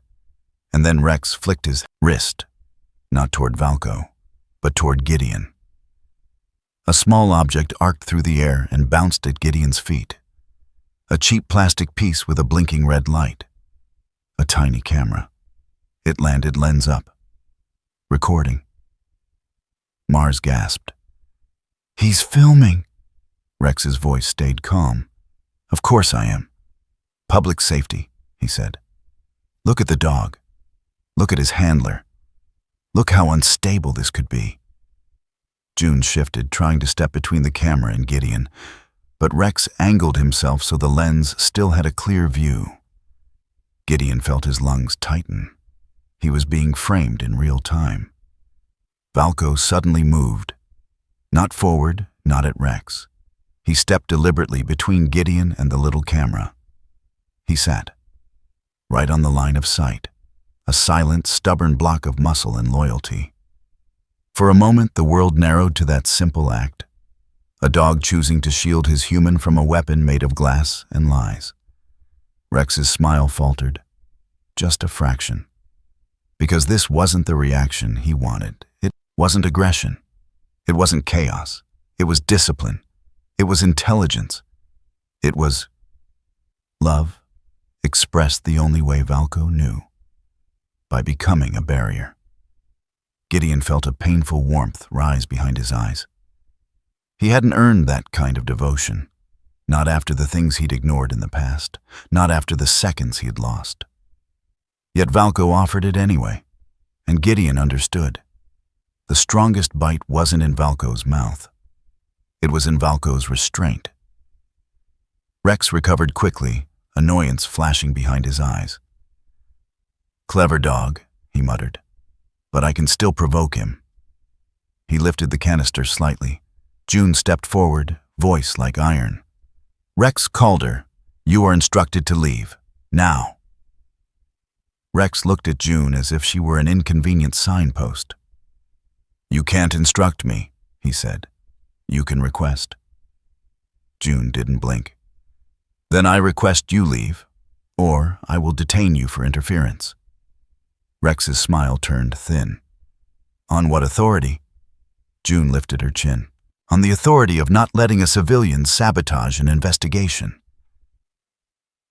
And then Rex flicked his wrist, not toward Valko, but toward Gideon. A small object arced through the air and bounced at Gideon's feet. A cheap plastic piece with a blinking red light. A tiny camera. It landed lens up. Recording. Mars gasped. He's filming. Rex's voice stayed calm. Of course I am. Public safety, he said. Look at the dog. Look at his handler. Look how unstable this could be. June shifted, trying to step between the camera and Gideon, but Rex angled himself so the lens still had a clear view. Gideon felt his lungs tighten. He was being framed in real time. Valko suddenly moved. Not forward, not at Rex. He stepped deliberately between Gideon and the little camera. He sat, right on the line of sight, a silent, stubborn block of muscle and loyalty. For a moment, the world narrowed to that simple act. A dog choosing to shield his human from a weapon made of glass and lies. Rex's smile faltered. Just a fraction. Because this wasn't the reaction he wanted. It wasn't aggression. It wasn't chaos. It was discipline. It was intelligence. It was love, expressed the only way Valko knew. By becoming a barrier. Gideon felt a painful warmth rise behind his eyes. He hadn't earned that kind of devotion. Not after the things he'd ignored in the past. Not after the seconds he'd lost. Yet Valko offered it anyway. And Gideon understood. The strongest bite wasn't in Valko's mouth. It was in Valko's restraint. Rex recovered quickly, annoyance flashing behind his eyes. Clever dog, he muttered. But I can still provoke him. He lifted the canister slightly. June stepped forward, voice like iron. Rex Calder, you are instructed to leave. Now. Rex looked at June as if she were an inconvenient signpost. You can't instruct me, he said. You can request. June didn't blink. Then I request you leave, or I will detain you for interference. Rex's smile turned thin. On what authority? June lifted her chin. On the authority of not letting a civilian sabotage an investigation.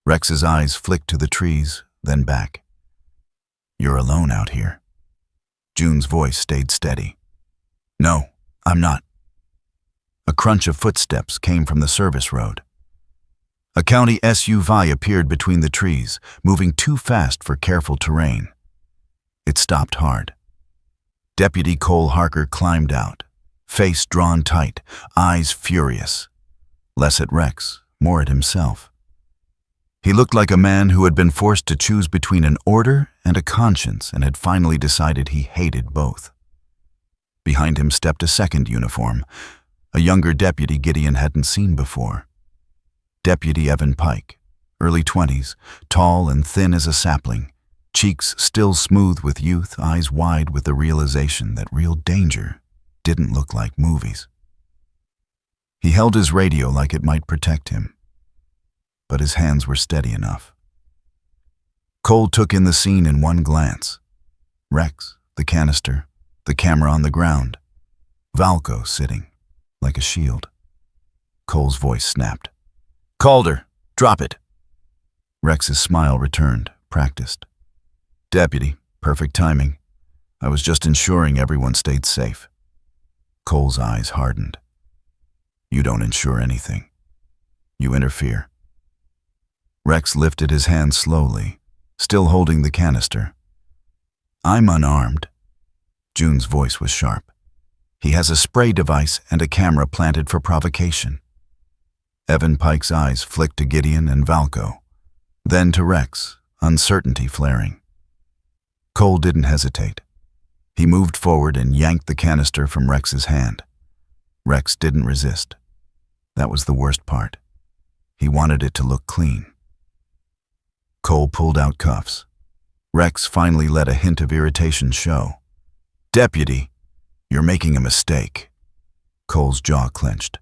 Rex's eyes flicked to the trees, then back. "You're alone out here." June's voice stayed steady. "No, I'm not." A crunch of footsteps came from the service road. A county SUV appeared between the trees, moving too fast for careful terrain. It stopped hard. Deputy Cole Harker climbed out, face drawn tight, eyes furious. Less at Rex, more at himself. He looked like a man who had been forced to choose between an order and a conscience and had finally decided he hated both. Behind him stepped a second uniform, a younger deputy Gideon hadn't seen before. Deputy Evan Pike, early 20s, tall and thin as a sapling, cheeks still smooth with youth, eyes wide with the realization that real danger didn't look like movies. He held his radio like it might protect him, but his hands were steady enough. Cole took in the scene in one glance. Rex, the canister, the camera on the ground, Valco sitting like a shield. Cole's voice snapped. "Calder, drop it." Rex's smile returned, practiced. "Deputy, perfect timing. I was just ensuring everyone stayed safe." Cole's eyes hardened. "You don't ensure anything. You interfere." Rex lifted his hand slowly, still holding the canister. "I'm unarmed." June's voice was sharp. "He has a spray device and a camera planted for provocation." Evan Pike's eyes flicked to Gideon and Valco, then to Rex, uncertainty flaring. Cole didn't hesitate. He moved forward and yanked the canister from Rex's hand. Rex didn't resist. That was the worst part. He wanted it to look clean. Cole pulled out cuffs. Rex finally let a hint of irritation show. "Deputy, you're making a mistake." Cole's jaw clenched.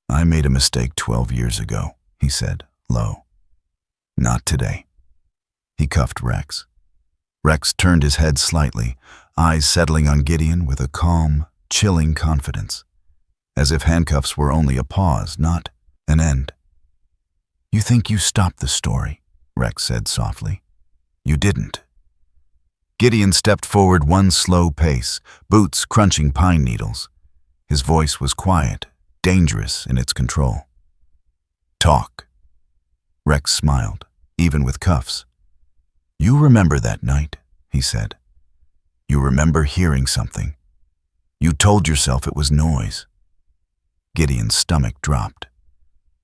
"I made a mistake 12 years ago," he said, low. "Not today." He cuffed Rex. Rex turned his head slightly, eyes settling on Gideon with a calm, chilling confidence, as if handcuffs were only a pause, not an end. "You think you stopped the story," Rex said softly. "You didn't." Gideon stepped forward one slow pace, boots crunching pine needles. His voice was quiet, dangerous in its control. "Talk." Rex smiled, even with cuffs. "You remember that night," he said. "You remember hearing something. You told yourself it was noise." Gideon's stomach dropped.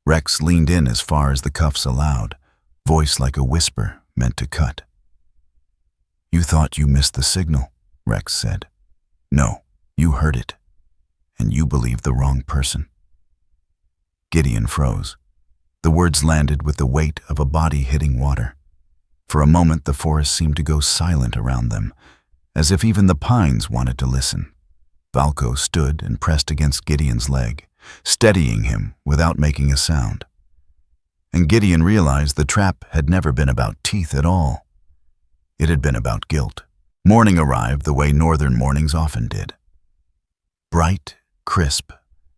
Rex leaned in as far as the cuffs allowed, voice like a whisper meant to cut. "You thought you missed the signal," Rex said. "No, you heard it. And you believed the wrong person." Gideon froze. The words landed with the weight of a body hitting water. For a moment the forest seemed to go silent around them, as if even the pines wanted to listen. Valco stood and pressed against Gideon's leg, steadying him without making a sound. And Gideon realized the trap had never been about teeth at all. It had been about guilt. Morning arrived the way northern mornings often did. Bright, crisp,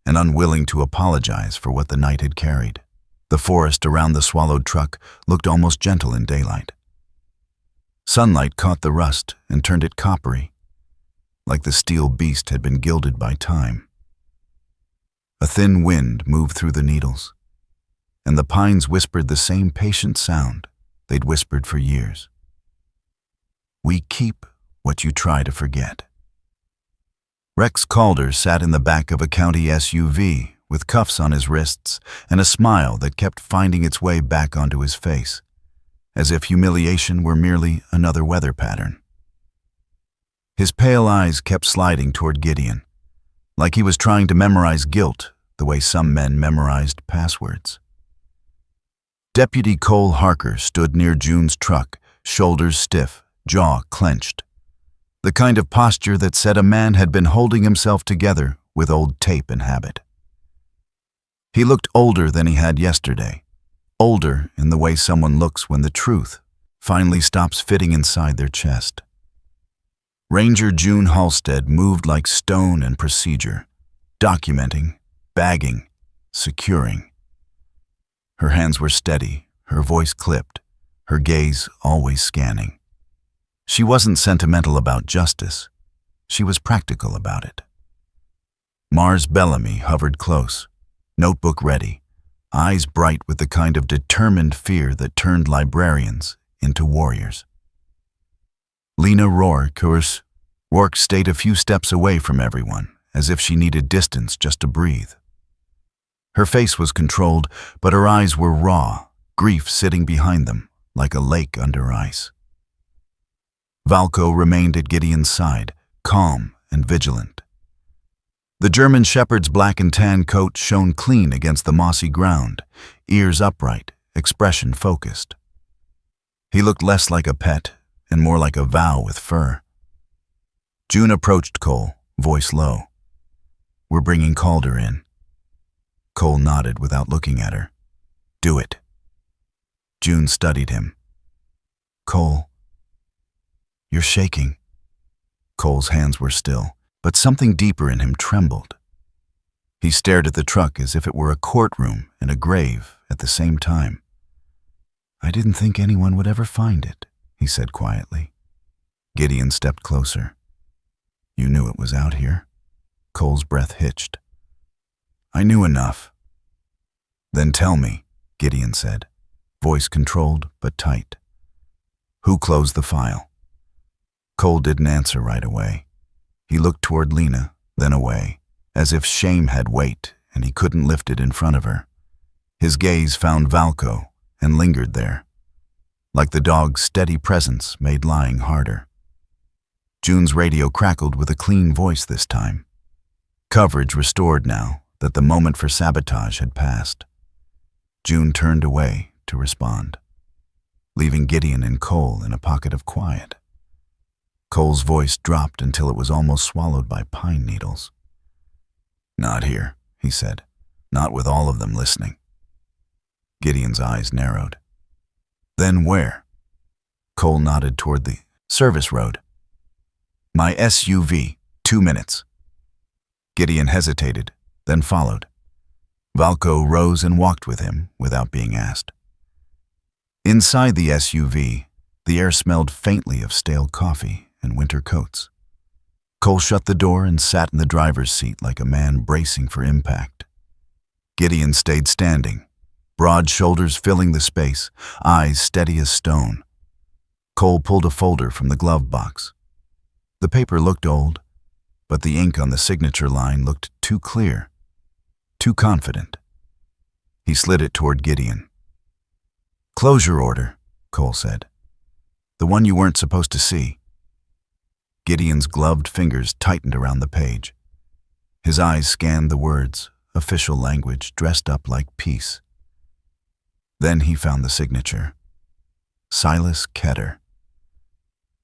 and unwilling to apologize for what the night had carried. The forest around the swallowed truck looked almost gentle in daylight. Sunlight caught the rust and turned it coppery, like the steel beast had been gilded by time. A thin wind moved through the needles, and the pines whispered the same patient sound they'd whispered for years. "We keep what you try to forget." Rex Calder sat in the back of a county SUV with cuffs on his wrists and a smile that kept finding its way back onto his face, as if humiliation were merely another weather pattern. His pale eyes kept sliding toward Gideon, like he was trying to memorize guilt the way some men memorized passwords. Deputy Cole Harker stood near June's truck, shoulders stiff, jaw clenched. The kind of posture that said a man had been holding himself together with old tape and habit. He looked older than he had yesterday, older in the way someone looks when the truth finally stops fitting inside their chest. Ranger June Halstead moved like stone and procedure, documenting, bagging, securing. Her hands were steady, her voice clipped, her gaze always scanning. She wasn't sentimental about justice. She was practical about it. Mars Bellamy hovered close, notebook ready, eyes bright with the kind of determined fear that turned librarians into warriors. Lena Rourke stayed a few steps away from everyone, as if she needed distance just to breathe. Her face was controlled, but her eyes were raw, grief sitting behind them, like a lake under ice. Valco remained at Gideon's side, calm and vigilant. The German shepherd's black and tan coat shone clean against the mossy ground, ears upright, expression focused. He looked less like a pet and more like a vow with fur. June approached Cole, voice low. "We're bringing Calder in." Cole nodded without looking at her. "Do it." June studied him. "Cole, you're shaking." Cole's hands were still, but something deeper in him trembled. He stared at the truck as if it were a courtroom and a grave at the same time. "I didn't think anyone would ever find it," he said quietly. Gideon stepped closer. "You knew it was out here?" Cole's breath hitched. "I knew enough." "Then tell me," Gideon said, voice controlled but tight. "Who closed the file?" Cole didn't answer right away. He looked toward Lena, then away, as if shame had weight and he couldn't lift it in front of her. His gaze found Valco and lingered there, like the dog's steady presence made lying harder. June's radio crackled with a clean voice this time. Coverage restored now that the moment for sabotage had passed. June turned away to respond, leaving Gideon and Cole in a pocket of quiet. Cole's voice dropped until it was almost swallowed by pine needles. "Not here," he said, "not with all of them listening." Gideon's eyes narrowed. "Then where?" Cole nodded toward the service road. "My SUV, 2 minutes." Gideon hesitated, then followed. Valco rose and walked with him without being asked. Inside the SUV, the air smelled faintly of stale coffee and winter coats. Cole shut the door and sat in the driver's seat like a man bracing for impact. Gideon stayed standing, broad shoulders filling the space, eyes steady as stone. Cole pulled a folder from the glove box. The paper looked old, but the ink on the signature line looked too clear, too confident. He slid it toward Gideon. "Closure order," Cole said. "The one you weren't supposed to see." Gideon's gloved fingers tightened around the page. His eyes scanned the words, official language dressed up like peace. Then he found the signature. Silas Ketter.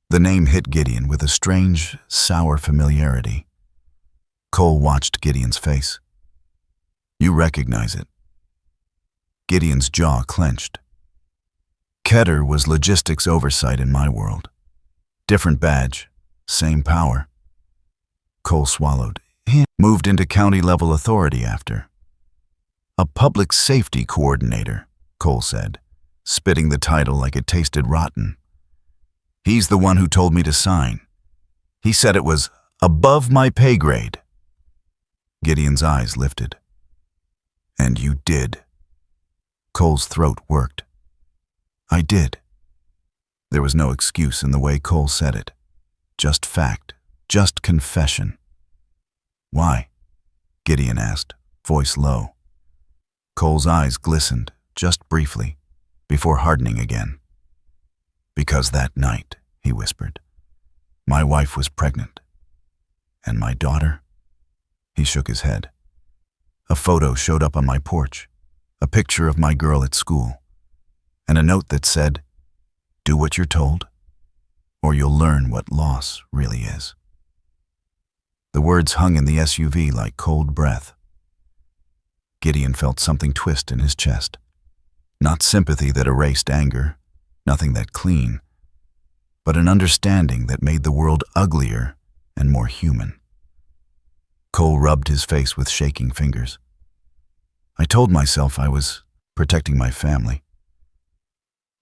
The name hit Gideon with a strange, sour familiarity. Cole watched Gideon's face. "You recognize it." Gideon's jaw clenched. Ketter was logistics oversight in my world. Different badge, same power. Cole swallowed. He moved into county-level authority after. "A public safety coordinator," Cole said, spitting the title like it tasted rotten. "He's the one who told me to sign. He said it was above my pay grade." Gideon's eyes lifted. "And you did." Cole's throat worked. "I did." There was no excuse in the way Cole said it. Just fact, just confession. "Why?" Gideon asked, voice low. Cole's eyes glistened, just briefly, before hardening again. "Because that night," he whispered, "my wife was pregnant. And my daughter?" He shook his head. "A photo showed up on my porch, a picture of my girl at school, and a note that said, 'Do what you're told, or you'll learn what loss really is.'" The words hung in the SUV like cold breath. Gideon felt something twist in his chest. Not sympathy that erased anger, nothing that clean, but an understanding that made the world uglier and more human. Cole rubbed his face with shaking fingers. "I told myself I was protecting my family.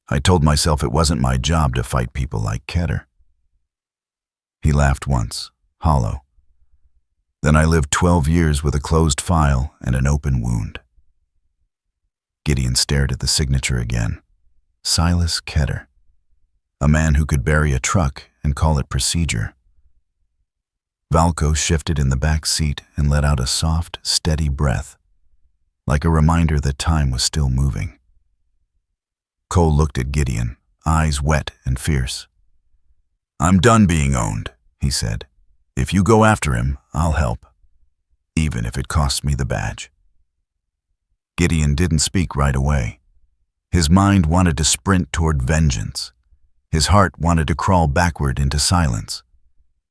I told myself it wasn't my job to fight people like Ketter. He laughed once, hollow. Then I lived 12 years with a closed file and an open wound. Gideon stared at the signature again. Silas Ketter. A man who could bury a truck and call it procedure. Valco shifted in the back seat and let out a soft, steady breath, like a reminder that time was still moving. Cole looked at Gideon, eyes wet and fierce. "I'm done being owned," he said. "If you go after him, I'll help, even if it costs me the badge." Gideon didn't speak right away. His mind wanted to sprint toward vengeance. His heart wanted to crawl backward into silence.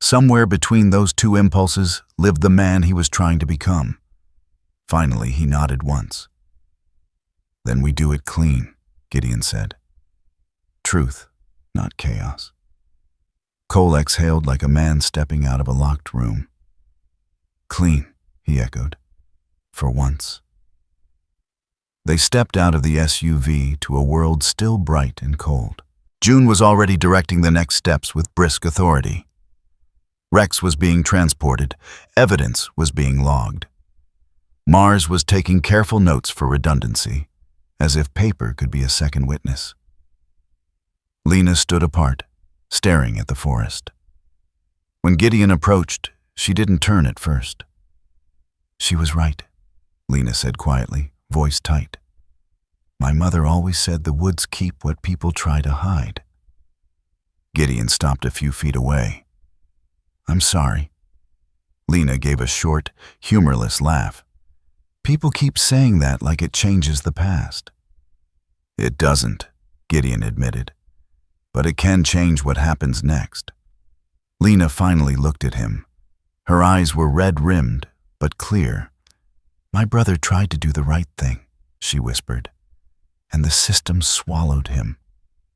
Somewhere between those two impulses lived the man he was trying to become. Finally, he nodded once. "Then we do it clean," Gideon said. "Truth, not chaos." Cole exhaled like a man stepping out of a locked room. "Clean," he echoed. "For once." They stepped out of the SUV to a world still bright and cold. June was already directing the next steps with brisk authority. Rex was being transported. Evidence was being logged. Mars was taking careful notes for redundancy, as if paper could be a second witness. Lena stood apart, staring at the forest. When Gideon approached, she didn't turn at first. "She was right," Lena said quietly, voice tight. "My mother always said the woods keep what people try to hide." Gideon stopped a few feet away. "I'm sorry." Lena gave a short, humorless laugh. "People keep saying that like it changes the past." "It doesn't," Gideon admitted. "But it can change what happens next." Lena finally looked at him. Her eyes were red-rimmed, but clear. "My brother tried to do the right thing," she whispered. "And the system swallowed him."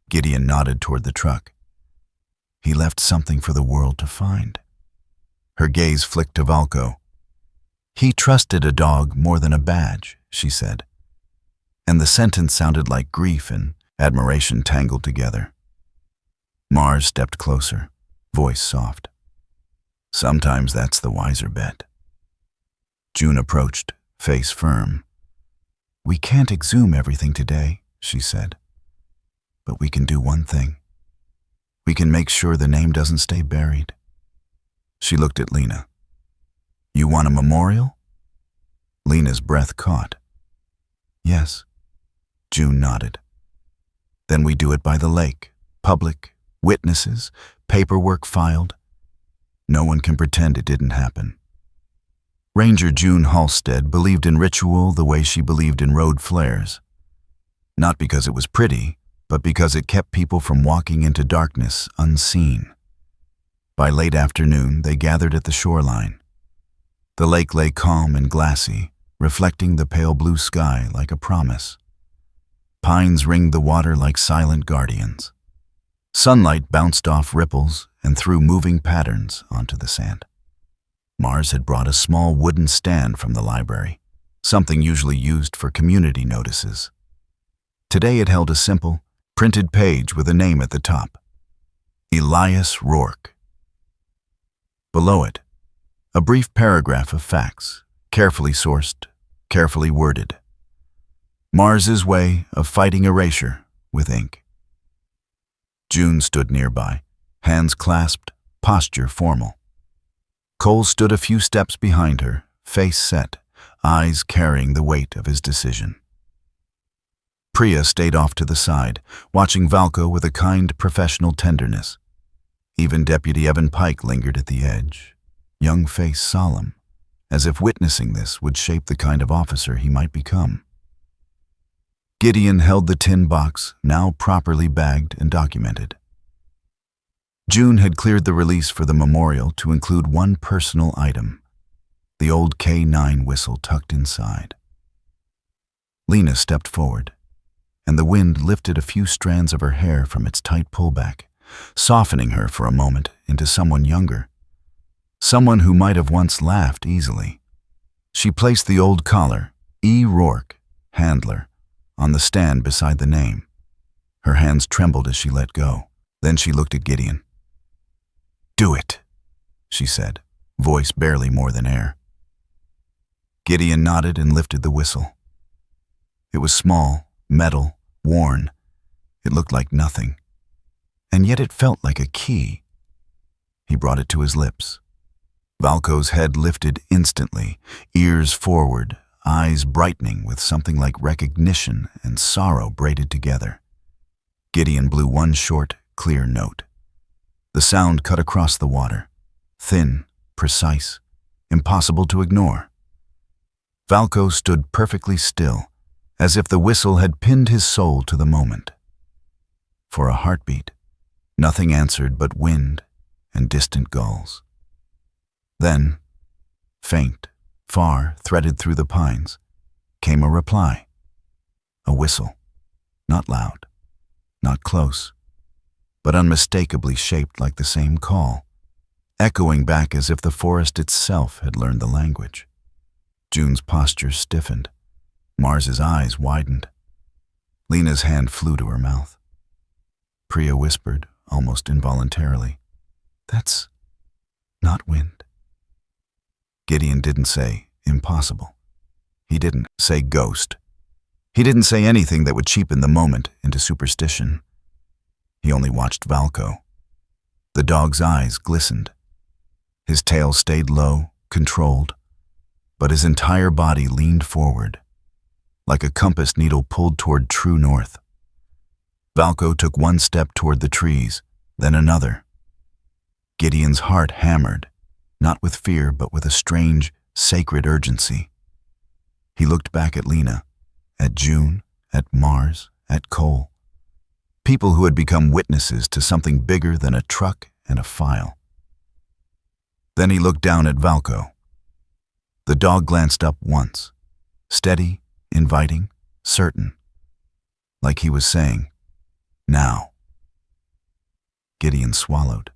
Gideon nodded toward the truck. "He left something for the world to find." Her gaze flicked to Valco. "He trusted a dog more than a badge," she said. And the sentence sounded like grief and admiration tangled together. Mars stepped closer, voice soft. "Sometimes that's the wiser bet." June approached, face firm. "We can't exhume everything today," she said. "But we can do one thing. We can make sure the name doesn't stay buried." She looked at Lena. "You want a memorial?" Lena's breath caught. "Yes." June nodded. "Then we do it by the lake, public, witnesses, paperwork filed. No one can pretend it didn't happen." Ranger June Halstead believed in ritual the way she believed in road flares. Not because it was pretty, but because it kept people from walking into darkness unseen. By late afternoon, they gathered at the shoreline. The lake lay calm and glassy, reflecting the pale blue sky like a promise. Pines ringed the water like silent guardians. Sunlight bounced off ripples and threw moving patterns onto the sand. Mars had brought a small wooden stand from the library, something usually used for community notices. Today it held a simple, printed page with a name at the top. Elias Rourke. Below it, a brief paragraph of facts, carefully sourced, carefully worded. Mars's way of fighting erasure with ink. June stood nearby, hands clasped, posture formal. Cole stood a few steps behind her, face set, eyes carrying the weight of his decision. Priya stayed off to the side, watching Valco with a kind professional tenderness. Even Deputy Evan Pike lingered at the edge, young face solemn, as if witnessing this would shape the kind of officer he might become. Gideon held the tin box, now properly bagged and documented. June had cleared the release for the memorial to include one personal item, the old K9 whistle tucked inside. Lena stepped forward, and the wind lifted a few strands of her hair from its tight pullback, softening her for a moment into someone younger, someone who might have once laughed easily. She placed the old collar, E. Rourke, handler, on the stand beside the name. Her hands trembled as she let go. Then she looked at Gideon. "Do it," she said, voice barely more than air. Gideon nodded and lifted the whistle. It was small, metal, worn. It looked like nothing, and yet it felt like a key. He brought it to his lips. Valko's head lifted instantly, ears forward, eyes brightening with something like recognition and sorrow braided together. Gideon blew one short, clear note. The sound cut across the water, thin, precise, impossible to ignore. Valko stood perfectly still, as if the whistle had pinned his soul to the moment. For a heartbeat, nothing answered but wind and distant gulls. Then, faint, far, threaded through the pines, came a reply. A whistle, not loud, not close, but unmistakably shaped like the same call, echoing back as if the forest itself had learned the language. June's posture stiffened. Mars's eyes widened. Lena's hand flew to her mouth. Priya whispered, almost involuntarily, "That's not wind." Gideon didn't say impossible. He didn't say ghost. He didn't say anything that would cheapen the moment into superstition. He only watched Valko. The dog's eyes glistened. His tail stayed low, controlled, but his entire body leaned forward, like a compass needle pulled toward true north. Valko took one step toward the trees, then another. Gideon's heart hammered, not with fear, but with a strange, sacred urgency. He looked back at Lena, at June, at Mars, at Cole. People who had become witnesses to something bigger than a truck and a file. Then he looked down at Valko. The dog glanced up once, steady, inviting, certain, like he was saying, "Now." Gideon swallowed,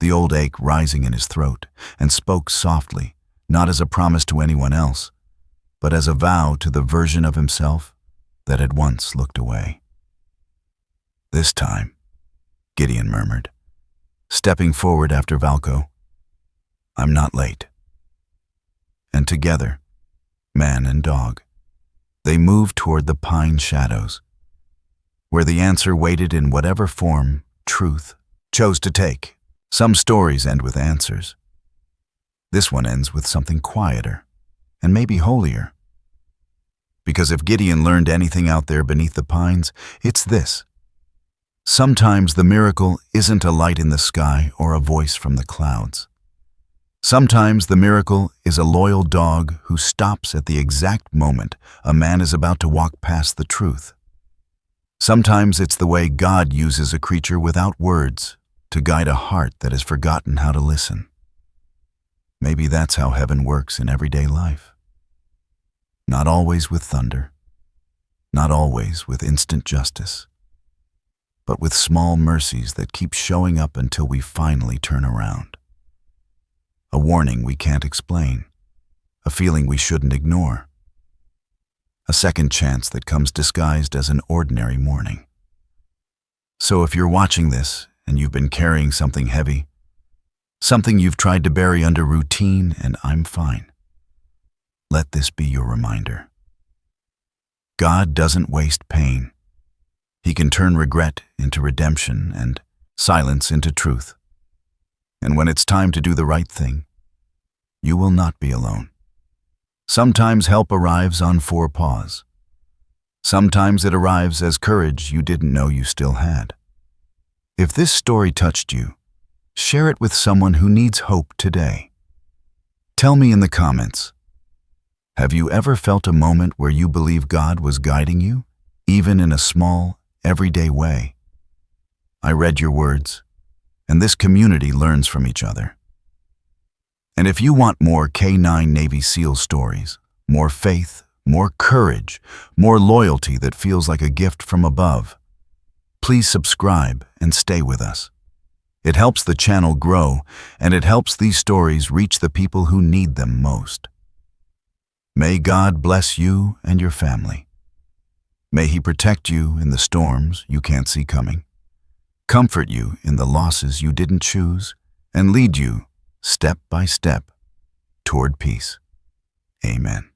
the old ache rising in his throat, and spoke softly, not as a promise to anyone else, but as a vow to the version of himself that had once looked away. "This time," Gideon murmured, stepping forward after Valko, "I'm not late." And together, man and dog, they moved toward the pine shadows, where the answer waited in whatever form truth chose to take. Some stories end with answers. This one ends with something quieter, and maybe holier. Because if Gideon learned anything out there beneath the pines, it's this. Sometimes the miracle isn't a light in the sky or a voice from the clouds. Sometimes the miracle is a loyal dog who stops at the exact moment a man is about to walk past the truth. Sometimes it's the way God uses a creature without words to guide a heart that has forgotten how to listen. Maybe that's how heaven works in everyday life. Not always with thunder, not always with instant justice, but with small mercies that keep showing up until we finally turn around. A warning we can't explain, a feeling we shouldn't ignore, a second chance that comes disguised as an ordinary morning. So if you're watching this and you've been carrying something heavy, something you've tried to bury under routine and I'm fine, let this be your reminder. God doesn't waste pain. He can turn regret into redemption and silence into truth. And when it's time to do the right thing, you will not be alone. Sometimes help arrives on 4 paws. Sometimes it arrives as courage you didn't know you still had. If this story touched you, share it with someone who needs hope today. Tell me in the comments, have you ever felt a moment where you believe God was guiding you, even in a small, everyday way? I read your words, and this community learns from each other. And if you want more K9 Navy SEAL stories, more faith, more courage, more loyalty that feels like a gift from above, please subscribe and stay with us. It helps the channel grow, and it helps these stories reach the people who need them most. May God bless you and your family. May He protect you in the storms you can't see coming, comfort you in the losses you didn't choose, and lead you step by step, toward peace. Amen.